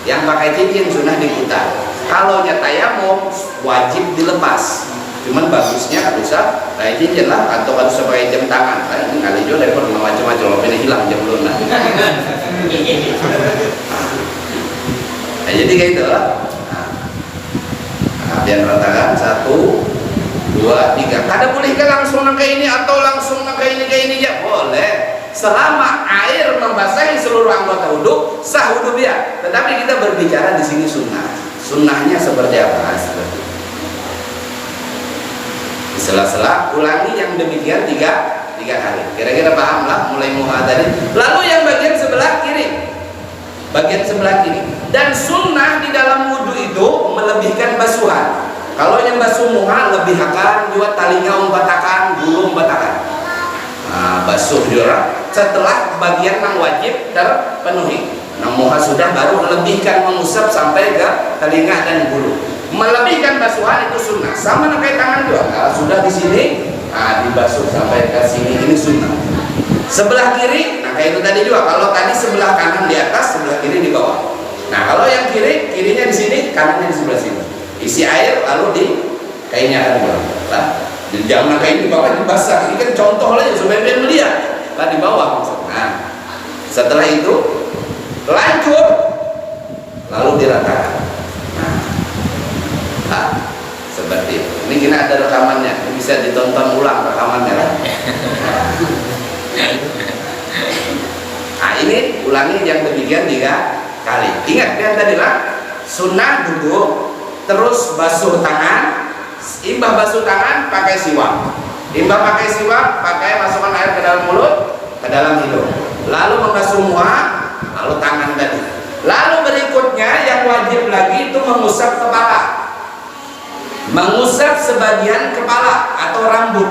Yang pakai cincin sunnah diputar. Kalau tayamum wajib dilepas. Cuman bagusnya kalau bisa kayak cincin lah, atau kalau sebagai jam tangan. Nah, ini kali juga repot macam-macam. Ini hilang jam belum lah. Nah, jadi kayak gitu lah. Nah, biar ratakan 1, 2, 3. Kada bolehkah langsung kayak ini atau langsung kayak ini ya? Boleh. Selama air membasahi seluruh anggota wudhu, sah wudhu dia. Tetapi kita berbicara di sini sunnah. Sunnahnya seperti apa? Seperti di sela-sela ulangi yang demikian tiga kali. Kira-kira paham lah mulai muha tadi. Lalu yang bagian sebelah kiri, bagian sebelah kiri. Dan sunnah di dalam wudhu itu melebihkan basuhan. Kalau yang basuh muha lebihkan juga talinya umpatakan, bulu umpatakan. Nah, basuh juga setelah bagian yang wajib terpenuhi. Nah, muha sudah baru melebihkan mengusap sampai ke telinga dan bulu. Melebihkan basuhan itu sunnah. Sama kayak tangan juga. Nah, sudah di sini, nah, dibasuh sampai ke sini, ini sunnah. Sebelah kiri, nah kayak itu tadi juga. Kalau tadi sebelah kanan di atas, sebelah kiri di bawah. Nah, kalau yang kirinya di sini, kanannya di sebelah sini. Isi air lalu di kainnya kan di bawah. Nah, jangan kain di bawah dibasah. Ini kan contoh aja supaya dia melihat. Lah di bawah maksudnya. Nah, setelah itu lanjut lalu diratakan. Nah, seperti itu. Ini kita ada rekamannya. Ini bisa ditonton ulang rekamannya lah. Nah, ini ulangi yang demikian 3 kali. Ingat yang tadi lah, sunnah duduk, terus basuh tangan, imbah basuh tangan pakai siwak, imbah pakai siwak pakai masukkan air ke dalam mulut, ke dalam hidung, lalu membasuh muka, lalu tangan tadi. Lalu berikutnya yang wajib lagi itu mengusap kepala, mengusap sebagian kepala atau rambut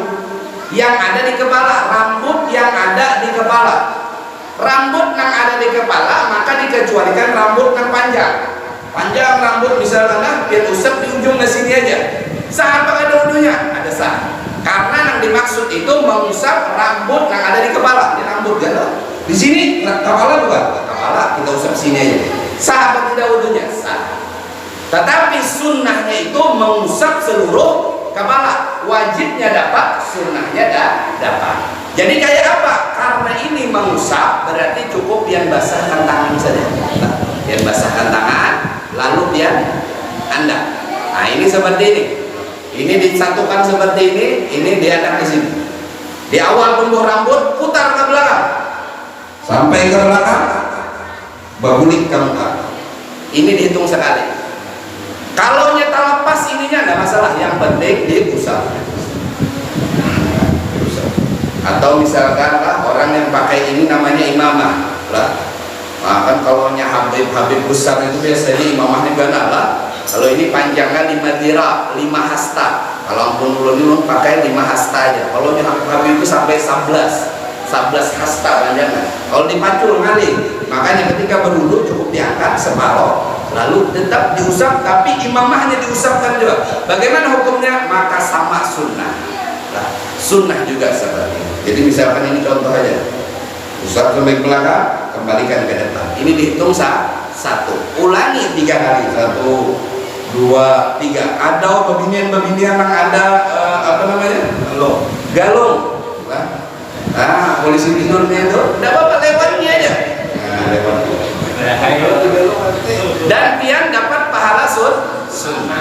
yang ada di kepala, rambut yang ada di kepala. Rambut yang ada di kepala maka dikecualikan rambut yang panjang rambut misalnya dia usap di ujung ke sini aja. Sah apa ada wudhunya? Ada sah. Karena yang dimaksud itu mengusap rambut yang ada di kepala. Ini rambut kan? Di sini kepala bukan? Kepala kita usap sini aja. Sah apa tidak wudhunya? Sah. Tetapi sunnahnya itu mengusap seluruh kepala. Wajibnya dapat, sunnahnya dapat. Jadi kayak apa? Karena ini mengusap berarti cukup yang basahkan tangan saja. Yang basahkan tangan, lalu dia andap. Nah, ini seperti ini. Ini disatukan seperti ini diandap di sini. Di awal tumbuh rambut putar ke belakang. Sampai ke belakang bagulik ke muka. Ini dihitung sekali. Kalau nyata lepas ininya enggak masalah, yang penting diusap. Atau misalkan lah orang yang pakai ini namanya imamah lah. Nah, kan kalau Habib besar itu biasanya imamahnya benar lah. Kalau ini panjangnya 5 dirham, 5 hasta. Kalau ampun ulun pakai 5 hasta aja. Kalau Habib itu sampai 11 hasta panjangnya. Kalau dipacul ngali, makanya ketika berwudu cukup diangkat separuh, lalu tetap diusap, tapi imamahnya diusapkan juga. Bagaimana hukumnya? Maka sama sunnah. Nah, sunnah juga seperti ini. Jadi misalkan ini contoh aja, usap sampai ke belakang, kembalikan ke depan. Ini dihitung 1. Ulangi 3 kali. 1, 2, 3. Ada pembinian yang ada apa namanya? Galung. Nah, polisi tidurnya itu tidak apa-apa, lewatnya aja. Nah, lewat. Dan pian dapat pahala sunnah.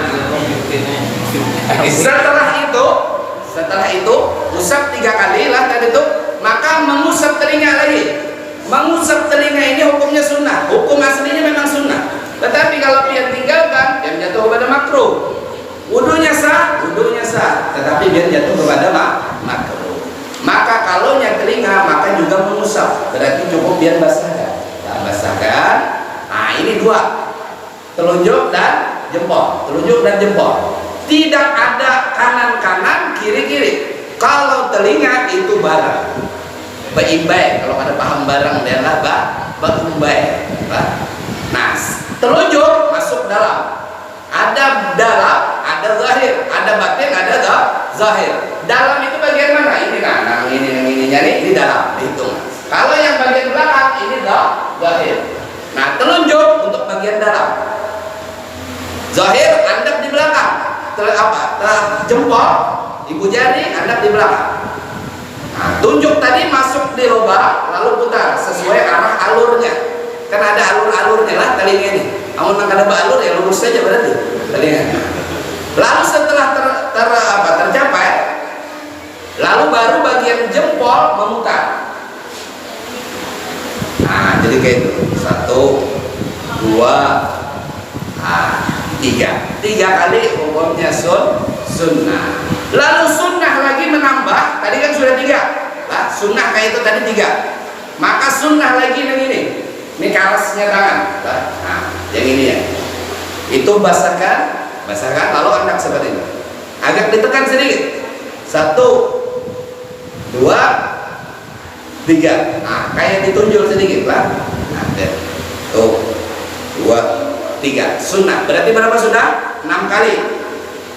Setelah itu usap 3 kali lah tadi itu, maka mengusap telinga lagi. Mengusap telinga ini hukumnya sunnah. Hukum aslinya memang sunnah. Tetapi kalau dia tinggalkan, dia jatuh kepada makruh. Wudunya sah, tetapi dia jatuh kepada makruh. Maka kalau telinga maka juga mengusap. Berarti cukup dia basahkan. Basahkan. Nah, ini 2. Telunjuk dan jempol. Tidak ada kanan-kanan, kiri-kiri. Kalau telinga itu barang. Beimbai, kalau ada paham barang adalah beimbai. telunjuk masuk dalam. Ada dalam, ada zahir, ada batin, ada zahir. Dalam itu bagian mana? Ini nah, ini nih, ini dalam, dihitung. Kalau yang bagian belakang ini zahir. Nah, telunjuk untuk bagian dalam. Zahir andap di belakang. Jempol, ibu jari andap di belakang. Nah, tunjuk tadi masuk di lubang lalu putar sesuai arah alurnya. Kan ada alur-alurnya lah telinga ini. Namun ada alur ya lurus saja berarti telinga. Lalu setelah tercapai, lalu baru bagian jempol memutar. Nah, jadi kayak itu. 1, 2, 3. 3 kali hukumnya sunnah. Lalu sunnah lagi menambah. Tadi kan sudah 3. Lah, sunnah kayak itu tadi 3. Maka sunnah lagi yang ini. Ini karasnya tangan. Nah, yang ini ya. Itu basahkan lalu angkat seperti ini. Agak ditekan sedikit. 1, 2, 3. Nah, kayak ditunjuk sedikit lah. Nah, tuh. 2, 3. Sunnah. Berarti berapa sudah? 6 kali.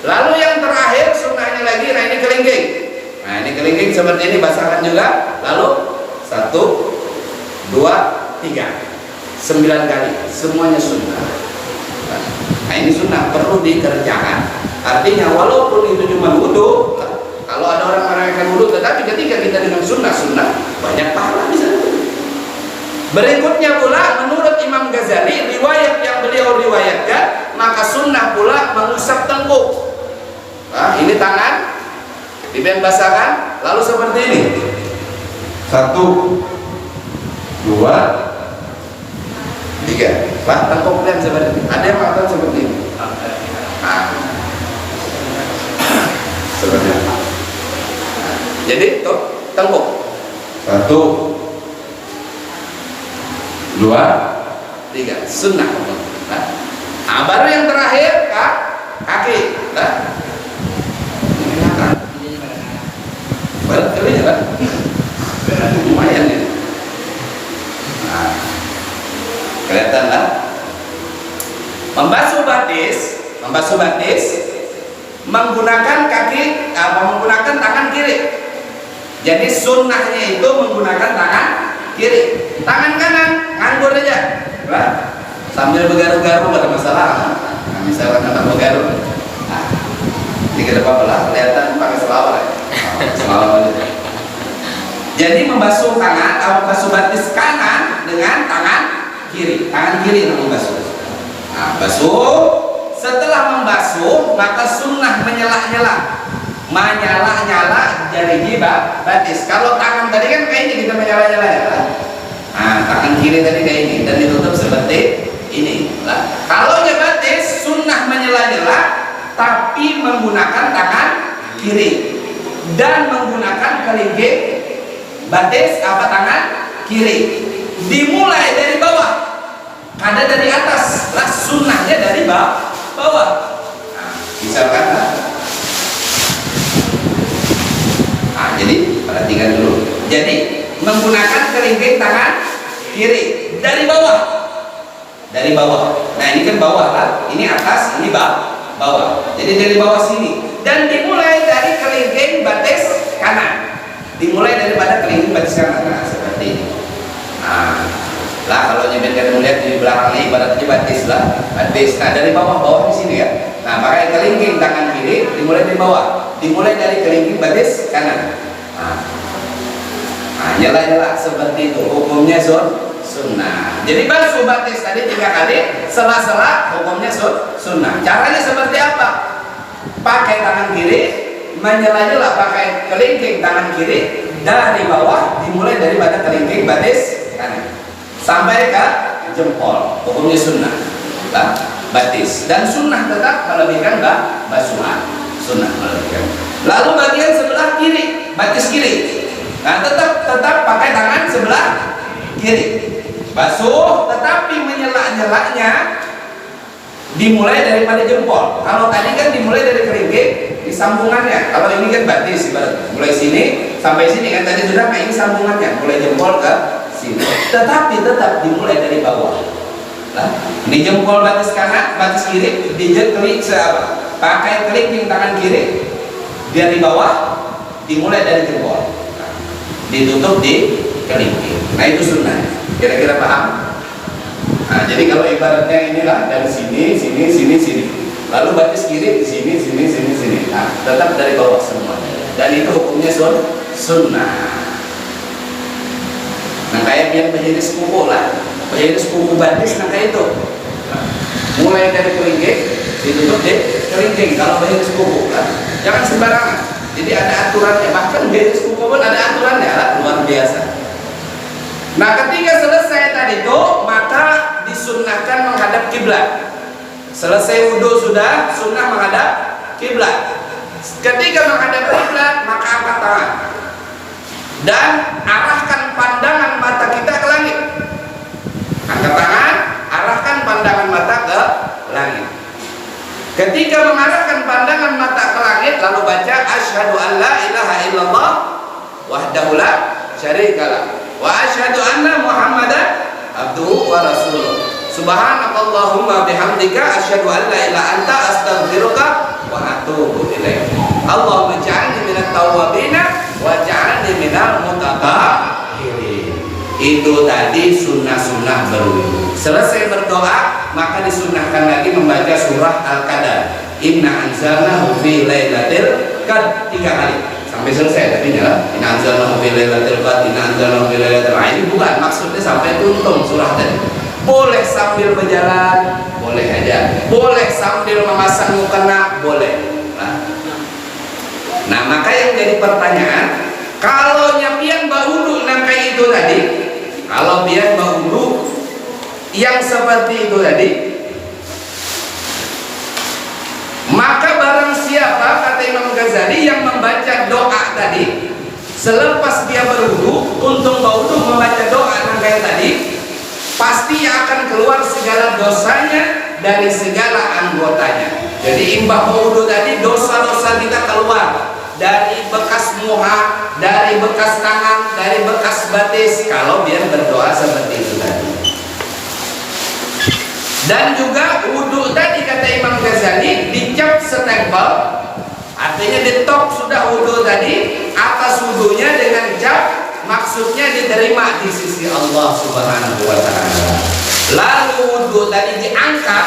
Lalu yang terakhir sunnahnya lagi. Nah, ini kelingking. Nah, ini kelingking seperti ini basahkan juga. Lalu 1, 2, 3. 9 kali. Semuanya sunnah. Nah, ini sunnah perlu dikerjakan. Artinya walaupun itu cuma wudu, kalau ada orang merayakan wudu, tetapi ketika kita dengan sunnah banyak pahala di sana. Berikutnya pula menurut Imam Ghazali, riwayat yang beliau riwayatkan, maka sunnah pula mengusap tengkuk. Nah, ini tangan dibasahkan lalu seperti ini. 1, 2, 3. Pak, tengkuk kalian seperti ini. Ada yang mengatakan seperti ini. Nah, seperti ini. Jadi tuh tengkuk. 1, 2, 3. Sunnah. Nah, baru yang terakhir kaki. Nah, baru kalinya kan? Lumayan ya. Nah, kelihatan lah. Membasuh batis menggunakan menggunakan tangan kiri. Jadi sunnahnya itu menggunakan tangan kiri. Tangan kanan nganggur aja. Nah, sambil bergaru-garu gak ada masalah. Nah, misalkan kata bergaru. Nah, ini ke depan belah kelihatan pakai selawar ya. Selawar aja. Jadi membasuh membasuh batis kanan dengan tangan kiri yang membasuh. Nah, basuh. Setelah membasuh, maka sunnah menyala-nyala jari batis. Kalau tangan tadi kan kayak ini kita menyala-nyala ya. Nah, tangan kiri tadi kayak ini dan ditutup seperti ini. Nah, kalau batis sunnah menyala-nyala tapi menggunakan tangan kiri dan menggunakan kelingking batis tangan kiri. Dimulai dari bawah, ada dari atas. Lah sunnahnya dari bawah. Nah, misalkan jadi perhatikan dulu. Jadi menggunakan kelingking tangan kiri dari bawah. Nah, ini kan bawah kan? Ini atas, ini bawah. Jadi dari bawah sini. Dan dimulai dari kelingking batis kanan. Dimulai daripada kelingking batis kanan. Nah, seperti ini. Nah, lah kalau kalian melihat di belakang ini ibaratnya batis lah. Batis. Nah, dari bawah di sini ya. Nah, pakai kelingking tangan kiri dimulai dari bawah. Dimulai dari kelingking batis kanan. Nah, nyala-nyala seperti itu. Hukumnya sunnah. Jadi basuh batis tadi 3 kali, sela-sela hukumnya sunnah. Caranya seperti apa? Pakai tangan kiri, menyela-nyela pakai kelingking tangan kiri dari bawah, dimulai daripada kelingking batis kanan sampai ke jempol. Hukumnya sunnah. Batis dan sunnah tetap melebihkan basuhan. Sunnah melebihkan. Lalu bagian sebelah kiri, batis kiri. Nah, tetap pakai tangan sebelah kiri. Basuh tetapi menyela-nyelanya dimulai daripada jempol. Kalau tadi kan dimulai dari kelingking di sambungannya. Kalau ini kan batis ibarat mulai sini sampai sini kan tadi sudah ini sambungannya mulai jempol ke sini. Tetapi tetap dimulai dari bawah. Nah, ini jempol batis kanan, batis kiri, klik pakai kelingking tangan kiri, dia di bawah, dimulai dari jempol, ditutup di kelingking. Nah itu sunnah. Kira-kira paham? Nah, jadi kalau ibaratnya inilah dari sini, lalu batis kiri di sini, nah, tetap dari bawah semua. Dan itu hukumnya sunnah. Nah kayak biar menjadi sepupu lah, menjadi sepupu batis, nah kayak itu. Nah, mulai dari kelingking, ditutup di kelingking kalau menjadi sepupu lah. Jangan sembarangan. Jadi ada aturannya, bahkan menjadi sepupu pun ada aturannya lah, luar biasa. Nah ketika selesai tadi itu, maka disunnahkan menghadap kiblat. Selesai wudhu sudah, sunnah menghadap kiblat. Ketika menghadap kiblat, maka angkat tangan dan arahkan pandangan mata kita ke langit. Angkat tangan, arahkan pandangan mata ke langit. Ketika mengarahkan pandangan mata ke langit, lalu baca asyhadu an la ilaha illallah wahdahu la syarikalah wa asyhadu anna muhammadan abduhu wa rasuluh. Subhanakallahumma bihamdika asyhadu an la ilaha anta astaghfiruka wa atubu ilaik. Allahumma ja'alni minat tawwabina wa ja'alni minal mutatahhirin. Itu tadi sunnah-sunnah berwudu. Selesai berdoa, maka disunnahkan lagi membaca surah Al-Qadar. Inna anzalnahu fi lailatul qadr 3 kali sampai selesai. Tapi ya, inna anzalnahu fi lailatul qadr, inna anzalnahu fi lailatul qadr. Ini bukan maksudnya sampai tuntung surah tadi. Boleh sambil berjalan, boleh aja. Boleh sambil memasang mukena, boleh. Nah, maka yang jadi pertanyaan, kalau nyapian baudu kayak itu tadi, kalau biar baudu yang seperti itu tadi, maka barang siapa, kata Imam Ghazali, yang membaca doa tadi selepas dia berwudu, untung baudu membaca doa kayak tadi, pasti akan keluar segala dosanya dari segala anggotanya. Jadi imbah wudu tadi, dosa-dosa kita keluar dari bekas muha, dari bekas tangan, dari bekas batis, kalau biar berdoa seperti itu tadi. Dan juga wudu tadi, kata Imam Ghazali, dicap setempel, artinya ditok sudah wudu tadi, atas wudunya dengan cap, maksudnya diterima di sisi Allah Subhanahu wa ta'ala. Lalu wudu tadi diangkat,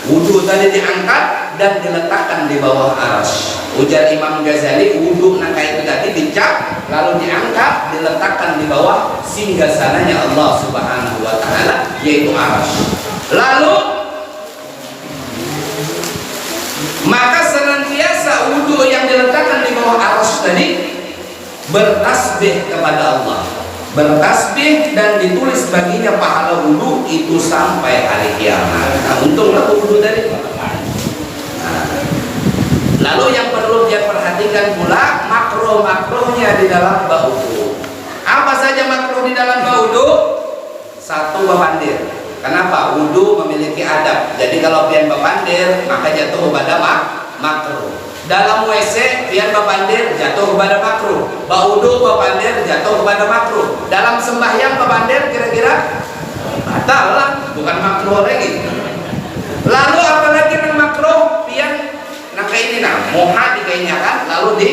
wudu tadi diangkat dan diletakkan di bawah arsy. Ujar Imam Ghazali, wudu nangka itu tadi dicap, lalu diangkat, diletakkan di bawah singgasananya Allah Subhanahu wa ta'ala, yaitu arsy. Lalu maka senantiasa wudu yang diletakkan di bawah arsy tadi bertasbih kepada Allah, bertasbih, dan ditulis baginya pahala wudu itu sampai hari kiamat. Nah, untunglah wudu tadi. Lalu yang perlu dia perhatikan pula makro-makronya di dalam baudu. Apa saja makro di dalam baudu? 1, bepandir. Kenapa? Wudu memiliki adab. Jadi kalau pian bepandir, maka jatuh pada makro. Dalam WC pian bepandir, jatuh pada makro. Baudu bepandir, jatuh pada makro. Dalam sembahyang bepandir, kira-kira batal lah, bukan makro lagi. Lalu apalagi yang makro pian kayak ini, moha dikainyakan, lalu di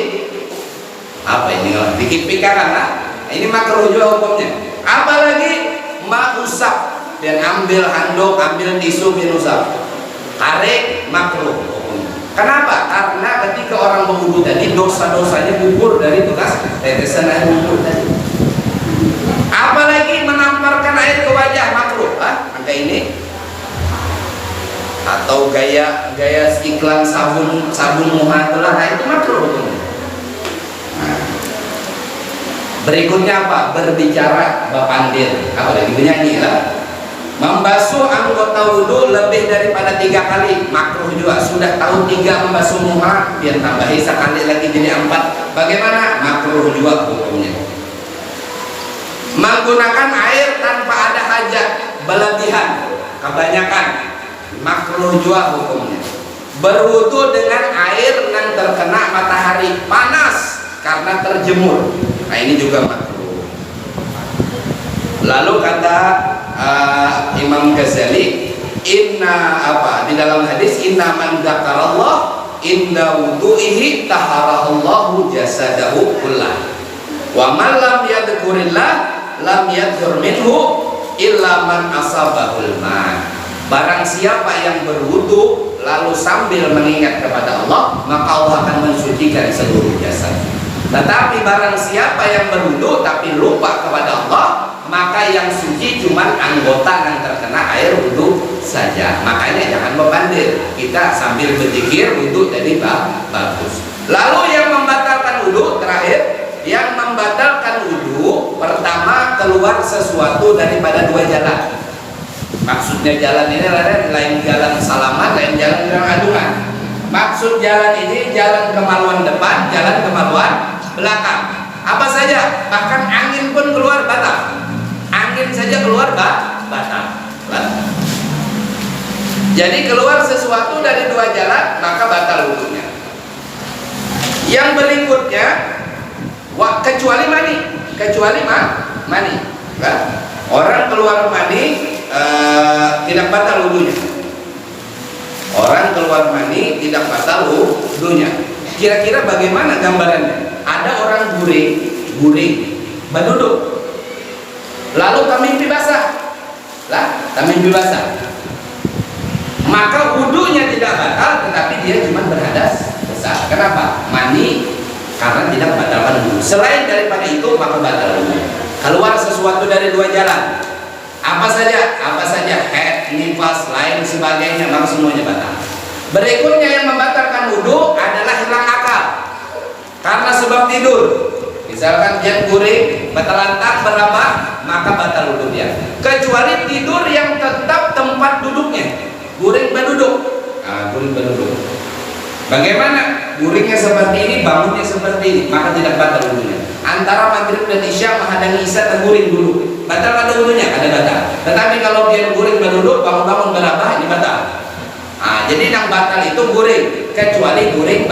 apa ini, dikipikakan, ini makruh juga hukumnya. Apalagi usap, dan ambil handuk, ambil tisu, minusap, tarik, makruh hukumnya. Kenapa? Karena ketika orang berwudu tadi, dosa-dosanya gugur dari bekas tetesan air wudu tadi. Apalagi menamparkan air ke wajah, makruh. Kayak ini, atau gaya iklan sabun muha itulah, itu makruh. Nah, berikutnya apa? Berbicara, bapandir, apalagi bernyanyi lah. Membasuh anggota wudu lebih daripada 3 kali, makruh juga. Sudah tahu 3 membasuh muha, biar tambahi sekali lagi jadi 4. Bagaimana? Makruh juga hukumnya. Menggunakan air tanpa ada hajat, berlebihan, kebanyakan, makruh juga hukumnya. Berwudu dengan air yang terkena matahari panas karena terjemur, nah ini juga makruh. Lalu kata Imam Ghazali, di dalam hadis inna man dzakarallah inda wudu'ihi taharallahu jasadahu kullah wa man lam yadhkurillah lam yadhkur minhu illa man asabahul ma. Barang siapa yang berwudu lalu sambil mengingat kepada Allah, maka Allah akan mensucikan seluruh jasad. Tetapi barang siapa yang berwudu tapi lupa kepada Allah, maka yang suci cuma anggota yang terkena air wudu saja. Makanya jangan membandir. Kita sambil berzikir wudu jadi bagus. Lalu yang membatalkan wudu terakhir, yang membatalkan wudu pertama keluar sesuatu daripada dua jalan. Maksudnya jalan ini lain jalan salaman, lain jalan adungan. Maksud jalan ini jalan kemaluan depan, jalan kemaluan belakang. Apa saja, bahkan angin pun keluar batal. Angin saja keluar batal. Jadi keluar sesuatu dari dua jalan maka batal wudunya. Yang berikutnya kecuali mani. Kan? Orang keluar mani tidak batal wudunya. Orang keluar mani tidak batal wudunya. Kira-kira bagaimana gambarannya? Ada orang guring berduduk, lalu tamimpi basah, maka wudunya tidak batal, tetapi dia cuma berhadas besar. Kenapa? Mani, karena tidak batalkan wudu. Selain daripada itu maka batal wudu. Keluar sesuatu dari dua jalan, apa saja, head, nifas, lain sebagainya, maka semuanya batal. Berikutnya yang membatalkan wudu adalah hilang akal karena sebab tidur. Misalkan dia guring bertelantak berapa, maka batal wudu dia. Kecuali tidur yang tetap tempat duduknya, guring berduduk. Guring berduduk. Bagaimana? Guringnya seperti ini, bangunnya seperti ini, maka tidak batal wudunya. Antara maghrib dan isya menghadang isya terguring dulu, batal ada wudunya, ada batal. Tetapi kalau dia guring berduduk, bangun-bangun berapa, ini batal. Jadi yang batal itu guring, kecuali guring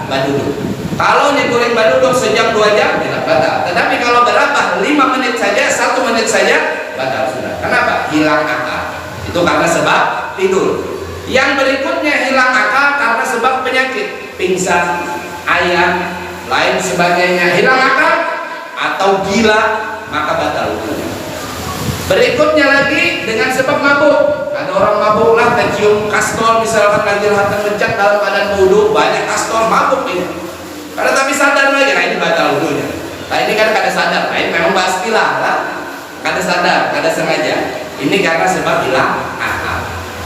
berduduk. Kalau guring berduduk sejam 2 jam tidak batal. Tetapi kalau berapa, 5 menit saja, 1 menit saja batal sudah. Kenapa? Hilang akal. Itu karena sebab tidur. Yang berikutnya hilang akal karena sebab penyakit, pingsan, ayam, lain sebagainya, hilang akal atau gila, maka batal wudunya. Berikutnya lagi dengan sebab mabuk. Ada orang mabuk lah, kecium kastol misalkan lagi hantam mencat dalam keadaan wudu, banyak kastol, mabuk ini. Karena tapi sadar lagi, nah ini batal wudunya. Nah ini kan kada sadar, nah ini memang pastilah lah, kada sadar, kada sengaja. Ini karena sebab hilang akal.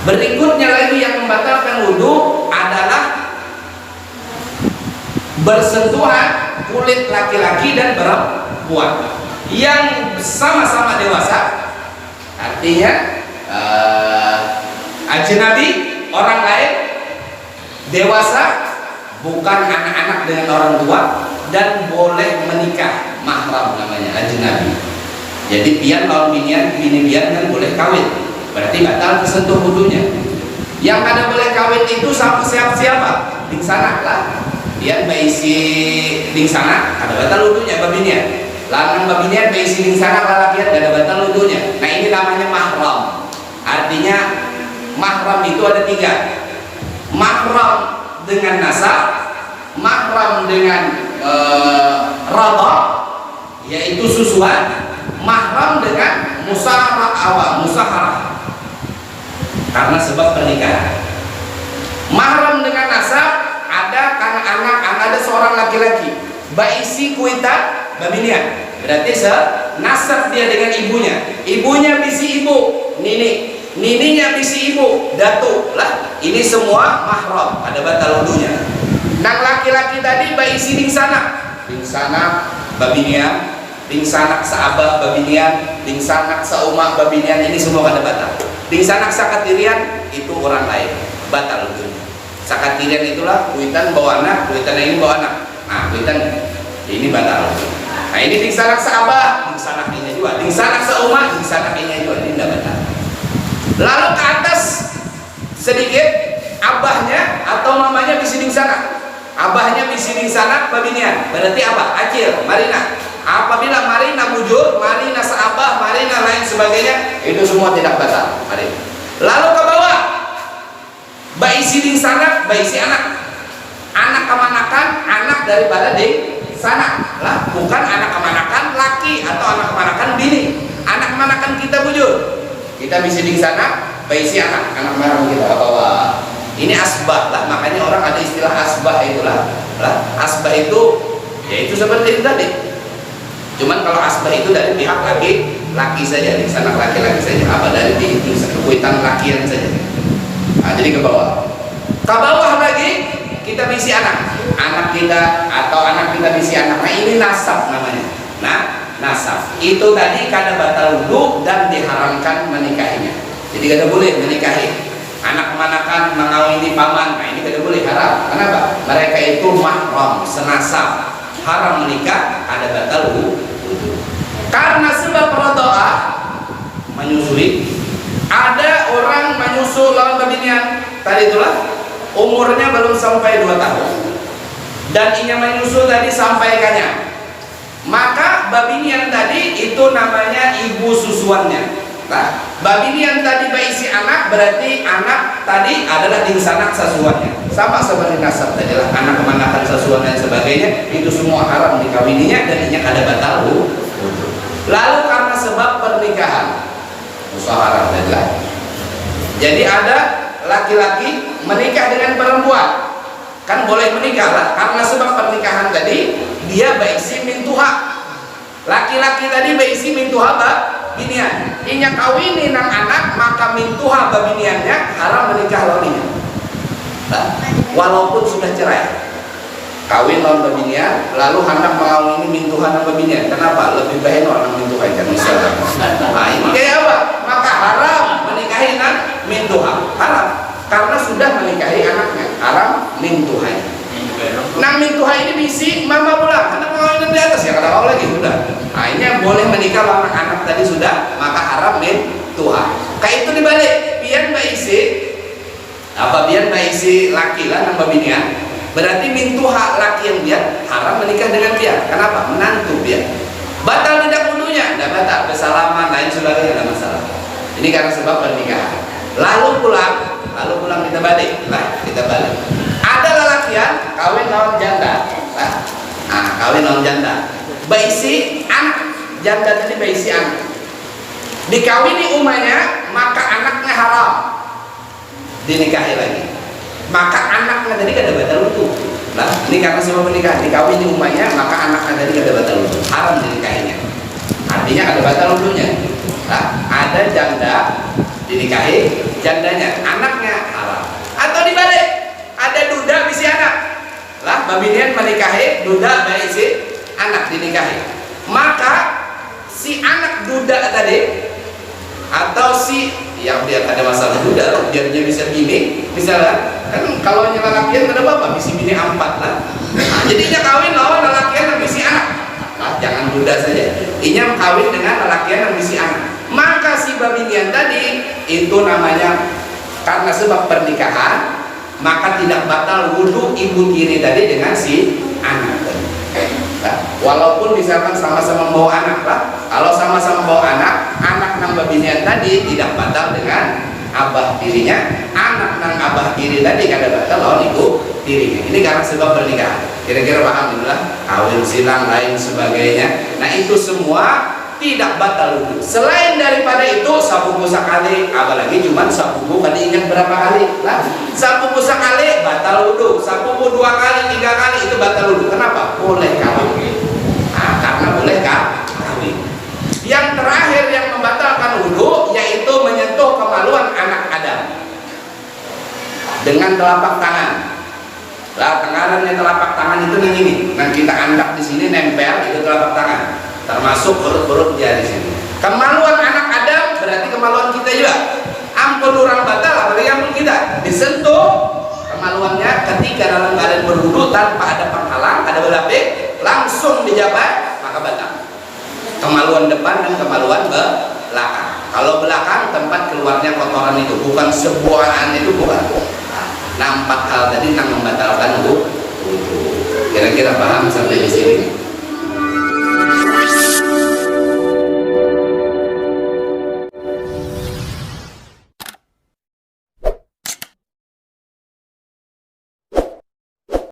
Berikutnya lagi yang membatalkan wudu adalah bersentuhan kulit laki-laki dan perempuan yang sama-sama dewasa, artinya ajnabi, orang lain, dewasa, bukan anak-anak dengan orang tua, dan boleh menikah, mahram namanya, ajnabi. Jadi pian lawan binian, bini pian kan boleh kawin, berarti batal tersentuh wudunya. Yang kada boleh kawin itu sama siapa? Dingsanak lah. Dia baisi dingsanak, kada batal wudunya babinian. Lanang babinian baisi dingsanak lalakian, kada batal wudunya. Nah ini namanya mahram. Artinya mahram itu ada 3. Mahram dengan nasab, mahram dengan radha, yaitu susuan, mahram dengan musaharah karena sebab pernikahan. Mahram dengan nasab ada karena anak ada seorang laki-laki baisi kuita babinian, berarti nasab dia dengan ibunya bisi ibu nininya bisi ibu datu lah, ini semua mahram, ada batal wudunya. Nang laki-laki tadi baisi dingsanak babinian, dingsanak saabah babinian, dingsanak saumah babinian, ini semua kada batal. Dingsanak sakatirian itu orang lain, batal wudunya. Sakatirian itulah kuitan bawa anak, kuitan ini bawa anak. Nah, kuitan ini batal. Nah, ini dingsanak saabah, dingsanak ini juga, dingsanak saumah, dingsanak ini juga, ini tidak batal. Lalu ke atas sedikit abahnya atau mamanya bisi dingsanak. abahnya bisi sanak babinian, berarti abah acil marina. Apabila marina bujur, marina seabah, marina lain sebagainya, itu semua tidak batal. Lalu ke bawah, baisi sanak, baisi anak. Anak kemanakan, anak daripada sanak lah, bukan anak kemanakan laki atau anak kemanakan bini. Anak kemanakan kita bujur, kita bisi sanak, baisi anak, anak kemanakan kita ke bawah. Ini asbah lah, makanya orang ada istilah asbah itulah. Asbah itu, yaitu seperti itu tadi. Cuman kalau asbah itu dari pihak laki saja, di sana laki-laki saja, apa dari di kuitan lakian saja. Nah, jadi ke bawah. Ke bawah lagi kita bisi anak kita atau anak kita bisi anak. Nah ini nasab namanya. Nah nasab itu tadi kada batal wudu dan diharamkan menikahinya. Jadi kada boleh menikahi anak kemanakan mengawini paman. Nah ini kada boleh, haram. Kenapa? Mereka itu mahram senasab, haram menikah, ada batal wudu. Karena sebab rodoa menyusui, ada orang menyusul lawan babinian tadi itulah umurnya belum sampai 2 tahun dan inya menyusul tadi sampaikannya, maka babinian tadi itu namanya ibu susuannya. Nah, babinian tadi baisi anak berarti anak tadi adalah sanak sasuannya, sama seperti nasab tadi lah, anak kemanakan sasuan dan sebagainya, itu semua haram dikawininya dan inya ada batal wudu. Lalu karena sebab pernikahan musyawarah tadi lah, jadi ada laki-laki menikah dengan perempuan, kan boleh menikah lah, karena sebab pernikahan tadi dia baisi mintuha. Laki-laki tadi baisi mintuha binian, inya kawini nang anak, maka mintuha babiniannya haram menikah lawannya. Walaupun sudah cerai, kawin lawan babinian, lalu anak mengawini mintuha nang babinian. Kenapa? Lebih baik orang mintuha kan misalnya. Nah ini kayak apa? Maka haram menikahi nang mintuha, haram. Karena sudah menikahi anaknya, haram mintuhanya. Nang mintuha ini bisi mama pulang, anak mengawin di atas ya, kada mau lagi sudah. Nah ini boleh menikah lawan anak tadi sudah, maka haram mintuha. Kayak itu dibalik, pian baisi apa pian baisi laki lah nang babinian, berarti mintuha laki yang dia haram menikah dengan dia. Kenapa? Menantu dia. Batal tidak wudunya, tidak batal, bersalaman lain sebagainya, tidak masalah. Ini karena sebab pernikahan. Lalu pulang kita balik lah, kita balik. Ada lelakian kawin lawan janda lah. Nah, kawin lawan janda baisi anak, janda tadi baisi anak, dikawini umahnya, maka anaknya haram dinikahi lagi, maka anaknya tadi kada batal wudu lah. Ini karena sebab pernikahan, dikawini umahnya, maka anaknya tadi kada batal wudu, haram dinikahinya, artinya kada batal wudunya lah. Ada janda dinikahi jandanya, anaknya haram. Atau dibalik, ada duda bisi anak lah, babinian menikahi duda baisi anak dinikahi, maka si anak duda tadi atau si yang dia ada masalah duda, biar dia bisa bini misalnya, kan kalau yang lelakian ada bapak bisi bini 4 lah. Nah, jadinya kawin lawan lelakian yang bisi anak lah, jangan duda saja, inya kawin dengan lelakian yang bisi anak, maka si babinian tadi itu namanya karena sebab pernikahan, maka tidak batal wudu ibu tiri tadi dengan si anak tadi. Nah, walaupun misalkan sama-sama membawa anak lah, kalau sama-sama bawa anak, anak nang babinian tadi tidak batal dengan abah tirinya, anak nang abah tiri tadi kada batal lawan ibu tirinya. Ini karena sebab pernikahan. Kira-kira paham inilah, kawin silang lain sebagainya. Nah itu semua tidak batal wudu. Selain daripada itu, sapuku sekali, apalagi cuman sapuku kada ingat berapa kali lah. Sapuku sekali batal wudu, sapuku 2 kali, 3 kali itu batal wudu. Kenapa? Boleh kawin. Nah, karena boleh kawin. Yang terakhir yang membatalkan wudu yaitu menyentuh kemaluan anak Adam dengan telapak tangan. Lah, tengarannya telapak tangan itu yang ini. Nah kita andak di sini nempel itu telapak tangan. Termasuk perut-perut dia di sini. Kemaluan anak Adam berarti kemaluan kita juga. Ampun orang batal, apalagi ampun kita. Disentuh kemaluannya ketika dalam keadaan berwudu tanpa ada penghalang, ada belapik, langsung dijabat, maka batal. Kemaluan depan dan kemaluan belakang. Kalau belakang tempat keluarnya kotoran itu, bukan sebuahan itu bukan. Nah 4 hal tadi yang membatalkan wudu. Kira-kira paham sampai di sini?